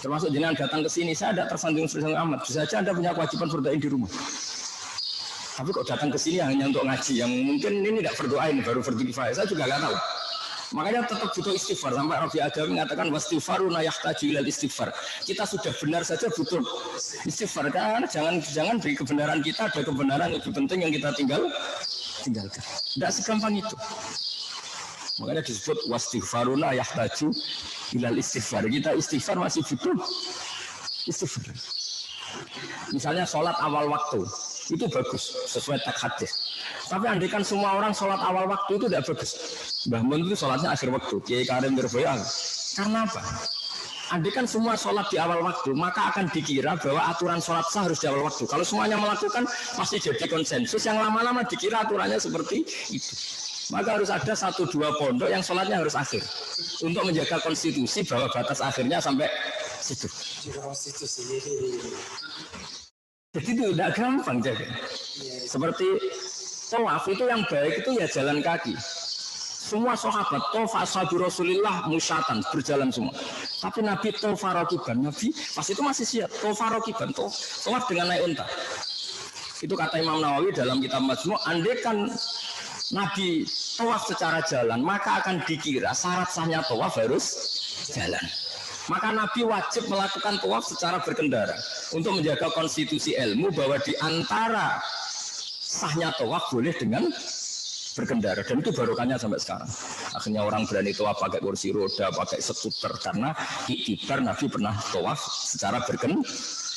Termasuk jenengan datang ke sini, saya tidak tersandung amat. Bisa saja Anda punya kewajiban fardu ain di rumah. Tapi kok datang ke sini hanya untuk ngaji yang mungkin ini tidak fardu ain, baru fardu kifayah. Saya juga nggak tahu. Makanya tetap butuh istighfar. Sampai Rabi Adawi mengatakan wastighfaruna yahtaju ilal istighfar. Kita sudah benar saja butuh istighfar. Karena jangan beri kebenaran kita ada kebenaran lebih penting yang kita tinggalkan. Tidak segampang itu. Makanya disebut wastighfaruna yahtaju ilal istighfar. Kita istighfar masih butuh istighfar. Misalnya sholat awal waktu itu bagus sesuai teks hadis. Tapi andaikan semua orang sholat awal waktu itu tidak bagus. Mbah Mun itu sholatnya akhir waktu. Kiai Karim Mirboya. Karena apa? Andaikan semua sholat di awal waktu, maka akan dikira bahwa aturan sholat sah harus di awal waktu. Kalau semuanya melakukan, pasti jadi konsensus yang lama-lama dikira aturannya seperti itu. Maka harus ada 1-2 pondok yang sholatnya harus akhir untuk menjaga konstitusi bahwa batas akhirnya sampai situ. Jadi itu tidak gampang jaga. Seperti tawaf itu yang baik itu ya jalan kaki. Semua sahabat tawaf ashabi Rasulillah musyatan berjalan semua. Tapi Nabi tawaf rakiban, Nabi pas itu masih siap tawaf rakiban, tawaf dengan naik unta. Itu kata Imam Nawawi dalam kitab Majmu', andaikan Nabi tawaf secara jalan, maka akan dikira syarat sahnya tawaf harus jalan. Maka Nabi wajib melakukan tawaf secara berkendara untuk menjaga konstitusi ilmu bahwa di antara sahnya tawaf boleh dengan berkendara, dan itu barokahnya sampai sekarang. Akhirnya orang berani tawaf pakai kursi roda, pakai skuter karena iktibar Nabi pernah tawaf secara berkendara.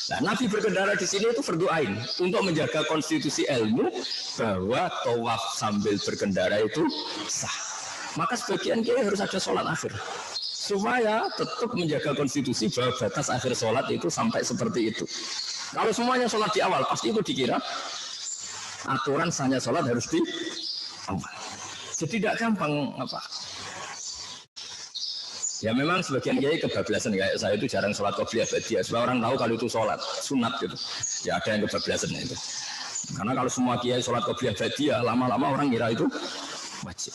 Nah, Nabi berkendara di sini itu fardu ain untuk menjaga konstitusi ilmu bahwa tawaf sambil berkendara itu sah. Maka sebagian kiai harus ada sholat akhir supaya tetap menjaga konstitusi bahwa batas akhir sholat itu sampai seperti itu. Kalau semuanya sholat di awal, pasti itu dikira aturan sahnya sholat harus di awal. Jadi tidak gampang apa. Ya memang sebagian kiai kebablasan, kayak saya itu jarang sholat qobliyah ba'diyah. Supaya orang tahu kalau itu sholat sunat gitu. Ya ada yang kebablasan itu. Karena kalau semua kiai sholat qobliyah ba'diyah, lama-lama orang kira itu wajib.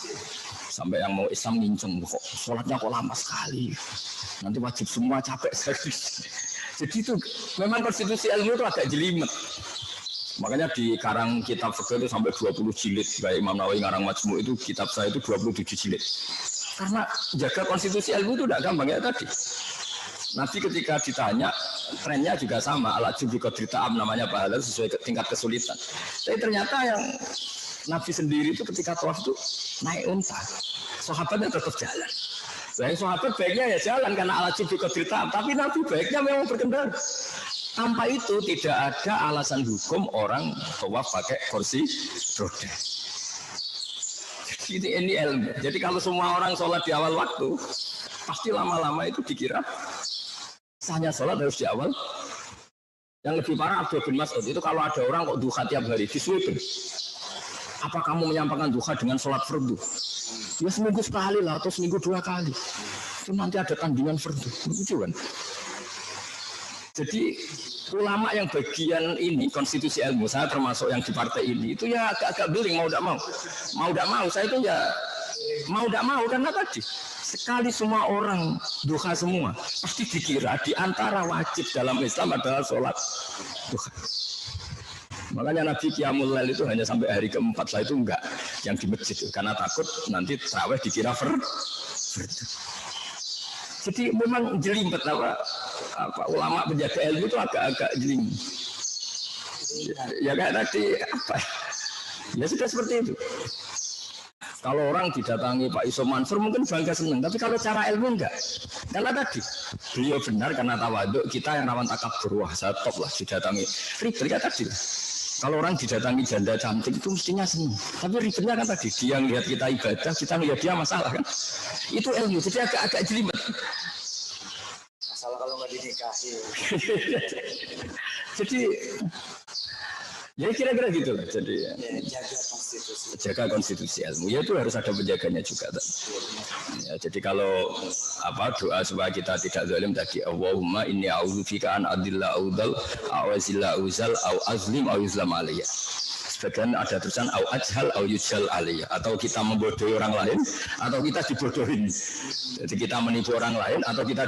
Sampai yang mau Islam nginceng, kok sholatnya kok lama sekali. Nanti wajib semua capek sekali. Jadi itu memang konstitusi ilmu itu agak jelimet. Makanya di karang kitab fikih itu sampai 20 jilid. Kayak Imam Nawawi ngarang Majmu' itu kitab saya itu 27 jilid. Karena jaga konstitusi ilmu itu tidak gampang ya tadi. Nabi ketika ditanya, trennya juga sama. Al-ajib bi qadri ta'am namanya pahala sesuai tingkat kesulitan. Tapi ternyata yang Nabi sendiri itu ketika tawaf itu naik unta. Sahabatnya tetap jalan. Saya sahabat baiknya ya jalan karena al-ajib bi qadri ta'am. Tapi Nabi baiknya memang berkendara. Tanpa itu tidak ada alasan hukum orang tawaf pakai kursi roda. Ini ilmu. Jadi kalau semua orang sholat di awal waktu, pasti lama-lama itu dikira sahnya sholat harus di awal. Yang lebih parah Abdul bin Mas'ud itu kalau ada orang kok duha tiap hari disuruh, apa kamu menyampaikan duha dengan sholat fardu? Ya seminggu sekali lah atau seminggu 2 kali. Itu nanti ada tandingan fardu. Lucu kan? Jadi ulama yang bagian ini konstitusi ilmu, saya termasuk yang di partai ini itu ya agak-agak beling mau tidak mau saya itu ya Mau tidak mau karena tadi sekali semua orang duha semua pasti dikira di antara wajib dalam Islam adalah sholat duha. Makanya Nabi Qiyamul Lail itu hanya sampai hari keempat, setelah itu enggak yang di masjid karena takut nanti tarawih dikira fardu. Jadi memang jelimet apa ulama penjaga ilmu itu agak-agak jelimet. Ya kayak tadi apa? Ya sudah seperti itu. Kalau orang didatangi Pak Iso Mansur mungkin bangga senang, tapi kalau cara ilmu enggak. Karena tadi beliau benar karena tawaduk, kita yang rawan takabur, wah saya top lah didatangi. Ribet kan tadi. Kalau orang didatangi janda cantik itu mestinya senang. Tapi ribetnya kan tadi dia lihat kita ibadah, kita lihat dia masalah kan. Itu ilmu, jadi agak jelimet. Masalah kalau nggak dinikahi. Jadi ya kira-kira gitu lah. Jadi jaga konstitusi ilmu. Ya itu harus ada penjaganya juga. Ya, jadi kalau doa supaya kita tidak zalim tadi, Allahumma inni a'udzubika an adilla audal a'wazilla uzal au azlim au yuzlam aliyah. Sebagian ada tulisan au ajhal au yujhal aliyah, atau kita membodohi orang lain atau kita dibodohin. Jadi kita menipu orang lain atau kita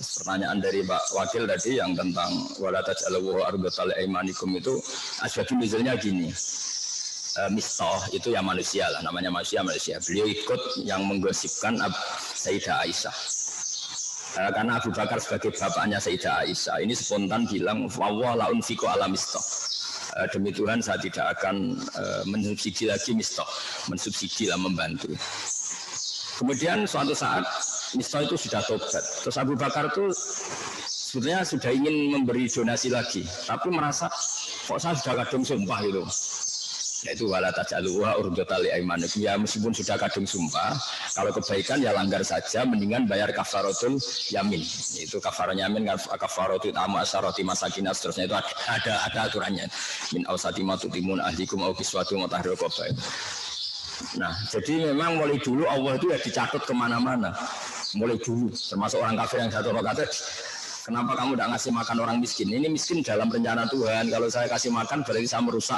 pertanyaan dari Pak Wakil tadi yang tentang wala taj'alu arbatal aimanikum itu asbabun nuzulnya gini. Mistah itu ya manusia lah, namanya manusia. Beliau ikut yang menggosipkan Sayyidah Aisyah. Karena Abu Bakar sebagai bapaknya Sayyidah Aisyah ini spontan bilang wa la unfiqu ala mistah. Demi Tuhan saya tidak akan mensubsidi lagi mistah, mensubsidi lah, membantu. Kemudian suatu saat Mistah itu sudah tobat. Terus Abu Bakar itu sebetulnya sudah ingin memberi donasi lagi, tapi merasa kok saya sudah kadung sumpah gitu. Yaitu wala taj'aluha urdatan li aimanikum. Ya meskipun sudah kadung sumpah, kalau kebaikan ya langgar saja, mendingan bayar kafaratul yamin. Itu kafarah yamin, kafaratul tamu asharati masakin, seterusnya itu ada aturannya. Min ausati ma tutimun ahlikum au kiswatu mutahhir qabail. Nah, jadi memang mulai dulu Allah itu ya dicatat kemana-mana. Mulai dulu, termasuk orang kafir yang satu rokaat. Kenapa kamu tidak ngasih makan orang miskin? Ini miskin dalam rencana Tuhan. Kalau saya kasih makan berarti saya merusak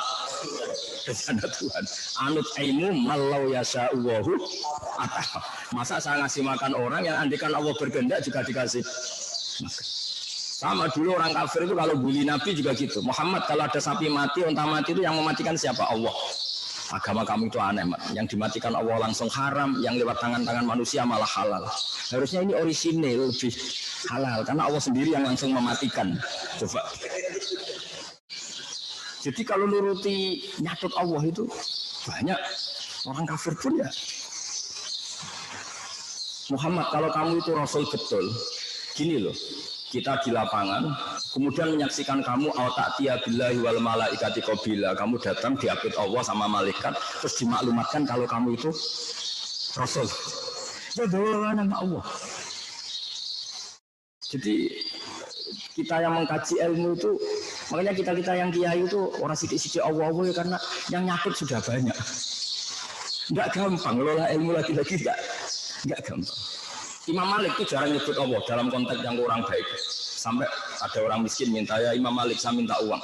rencana Tuhan. Anut aimu malau yasha'uwahu atah. Masa saya ngasih makan orang yang andikan Allah berkehendak juga dikasih makan. Sama dulu orang kafir itu kalau bully Nabi juga gitu. Muhammad kalau ada sapi mati, unta mati itu yang mematikan siapa? Allah. Agama kamu itu aneh, yang dimatikan Allah langsung haram, yang lewat tangan-tangan manusia malah halal. Harusnya ini orisinil, lebih halal, karena Allah sendiri yang langsung mematikan. Coba. Jadi kalau nuruti nyatut Allah itu banyak orang kafir pun ya. Muhammad, kalau kamu itu Rasul betul, gini loh. Kita di lapangan, kemudian menyaksikan kamu ta'tiya billahi wal malaikati qabila. Kamu datang diapit Allah sama malaikat, terus dimaklumatkan kalau kamu itu Rasul. Ya doa nama Allah. Jadi kita yang mengkaji ilmu itu, makanya kita yang kiai itu orang sidik-sidik Allah ya, karena yang nyakut sudah banyak. Enggak gampang, lola ilmu lagi-lagi enggak gampang. Imam Malik itu jarang nyebut Allah dalam konteks yang kurang baik. Sampai ada orang miskin minta, ya Imam Malik saya minta uang.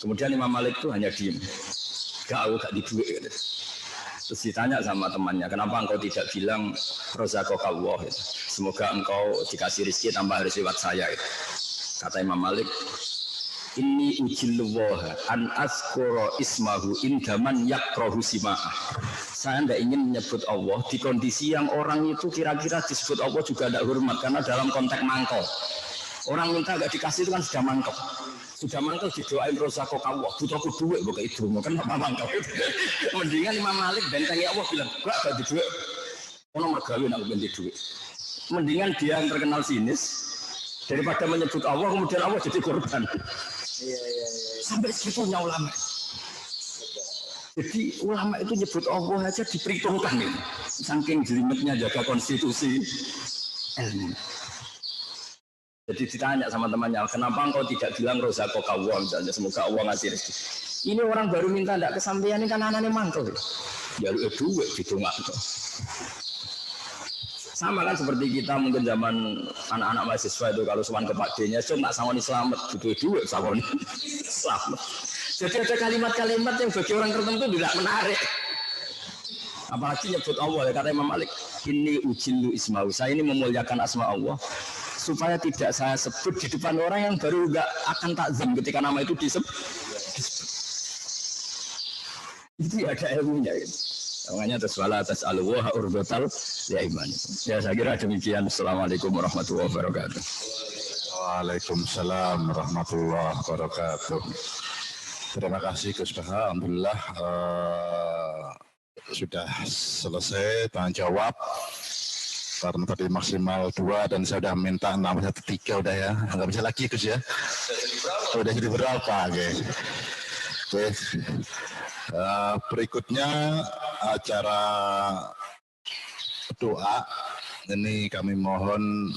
Kemudian Imam Malik itu hanya diem. Gak diduit. Gitu. Terus ditanya sama temannya, kenapa engkau tidak bilang Rozakokallah? Gitu. Semoga engkau dikasih rezeki tambah harus lewat saya. Gitu. Kata Imam Malik, inni ujilluwaha an askuro ismahu indaman yakrohu sima'ah. Saya tidak ingin menyebut Allah di kondisi yang orang itu kira-kira disebut Allah juga tidak hormat, karena dalam konteks mangkok. Orang minta nggak dikasih itu kan sudah mangkok. Sudah mangkok didoain rozakokallah, butuhku duit bukan itu, kan apa mangkok. Mendingan Imam Malik bentengi Allah bilang, gak di duit. Ono mergawe nak ganti duit. Mendingan dia yang terkenal sinis daripada menyebut Allah kemudian Allah jadi korban. Iya. Sampai segitunya ulama. Jadi ulama itu nyebut Allah aja diperhitungkan nih. Saking jelimetnya jaga konstitusi ilmu. Jadi ditanya sama temannya, kenapa engkau tidak bilang rozakokallah misalnya, semoga Allah ngasih rezeki. Ini orang baru minta tidak kesampaian, ini kan anaknya mantul. Ya lu duit gitu nggak tuh. Sama kan seperti kita mungkin zaman anak-anak mahasiswa itu kalau sowan ke Pak D-nya, cuma sawoni selamat, butuh duit sawoni selamat. Jadi ada kalimat-kalimat yang bagi orang tertentu tidak menarik. Apalagi nyebut Allah ya, kata Imam Malik, ini ujillu isma'u. Saya ini memuliakan asma Allah supaya tidak saya sebut di depan orang yang baru enggak akan takzim ketika nama itu disebut. Itu ada ilmunya gitu. Makanya atas wala atas alwa urdotal ya iman. Ya saya kira demikian. Assalamualaikum warahmatullahi wabarakatuh. Waalaikumsalam warahmatullahi wabarakatuh. Terima kasih Gus Baha. Alhamdulillah sudah selesai tanya jawab. Karena tadi maksimal 2 dan saya sudah minta nambah 3 udah ya. Nggak bisa lagi Gus ya. Udah jadi berapa? Oke. Berikutnya acara doa. Ini kami mohon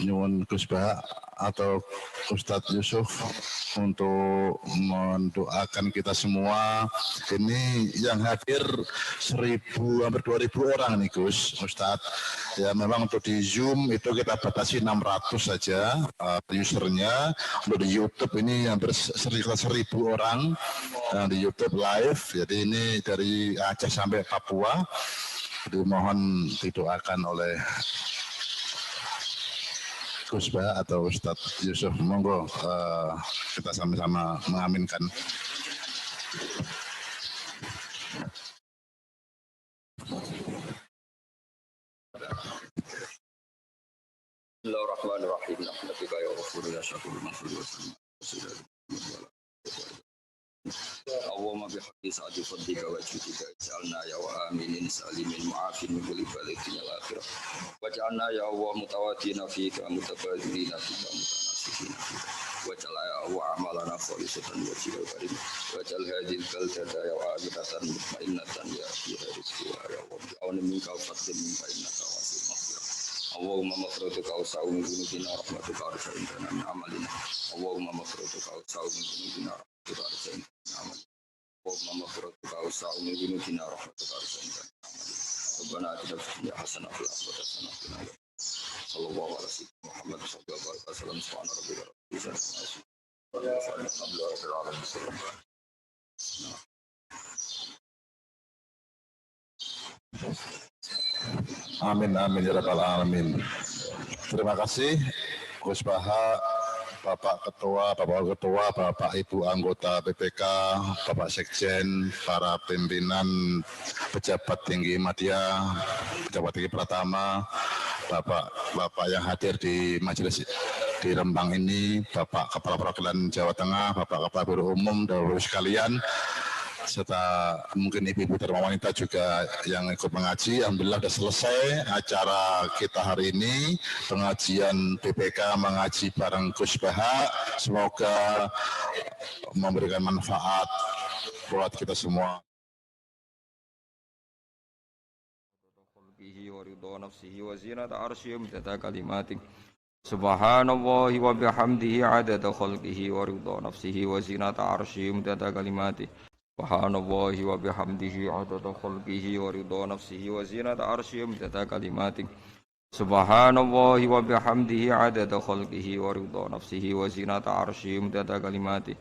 nyuwun Gus Baha atau Ustadz Yusuf untuk mendoakan kita semua. Ini yang hadir 1.000 hampir 2.000 orang nih Gus Ustadz. Ya memang untuk di Zoom itu kita batasi 600 saja usernya. Untuk di YouTube ini hampir 1.000 orang di YouTube live. Jadi ini dari Aceh sampai Papua. Jadi mohon didoakan oleh Gus Baha atau Ustadz Yusuf. Monggo kita sama-sama mengaminkan. Bismillahirrahmanirrahim. Nabika ya Rasulullah syakul maghfir wa sallam. Allahumma bihaqqi sa'ati fadlika wa judika ij'alna ya wa aminin salimin mu'afin min kulli balatin ya akhirah. Waj'alna ya Allah mutawatina fika mutabadilina fika mutanasihina fika. Waj'al ya Allah amalana khalisatan wa jika karim. Waj'al hadhil baldata ya aminatan mutmainnatan ya fiha rizqi wa ya Allah. Bi'awni minka fadlin minka innaka wasi'ul maghfirah. Allahumma maghfiratuka wa sa'u min dhunubina rahmatuka arsha'in min amalina. Allahumma maghfiratuka wa sa'u min dhunubina rahmatuka arsha'in min amalina. Allahumma maghfiratuka wa sa'u min dhunubina rahmatuka arsha'in min amalina. Rabbana atina fid dunya hasanah wa fil akhirati hasanah wa qina adzabannar. Sallallahu alaihi wasallam Muhammad sallallahu alaihi wasallam subhana rabbika rabbil izzati amma yasifun. Alhamdulillahi rabbil alamin. Amin amin ya rabbal alamin. Terima kasih Gus Baha, Bapak Ketua, Bapak Wakil Ketua, Bapak Ibu anggota BPK, Bapak Sekjen, para pimpinan pejabat tinggi media, pejabat tinggi Pratama, Bapak yang hadir di majelis di Rembang ini, Bapak Kepala Perwakilan Jawa Tengah, Bapak Kepala Biro Umum, dan Bapak sekalian, serta mungkin ibu-ibu Dharma wanita juga yang ikut mengaji. Alhamdulillah sudah selesai acara kita hari ini, pengajian BPK mengaji bareng Gus Baha. Semoga memberikan manfaat buat kita semua. Subhanallahi wa bihamdihi adada khalqihi wa ridha nafsihi wa zinata arsyihi midada kalimati. Subhanallahi wa bihamdihi adada khalqihi wa ridha nafsihi wa zinata arsyihi midada kalimati. Subhanallahi wa bihamdihi adada khalqihi wa ridha nafsihi wa zinata arsyihi midada kalimati.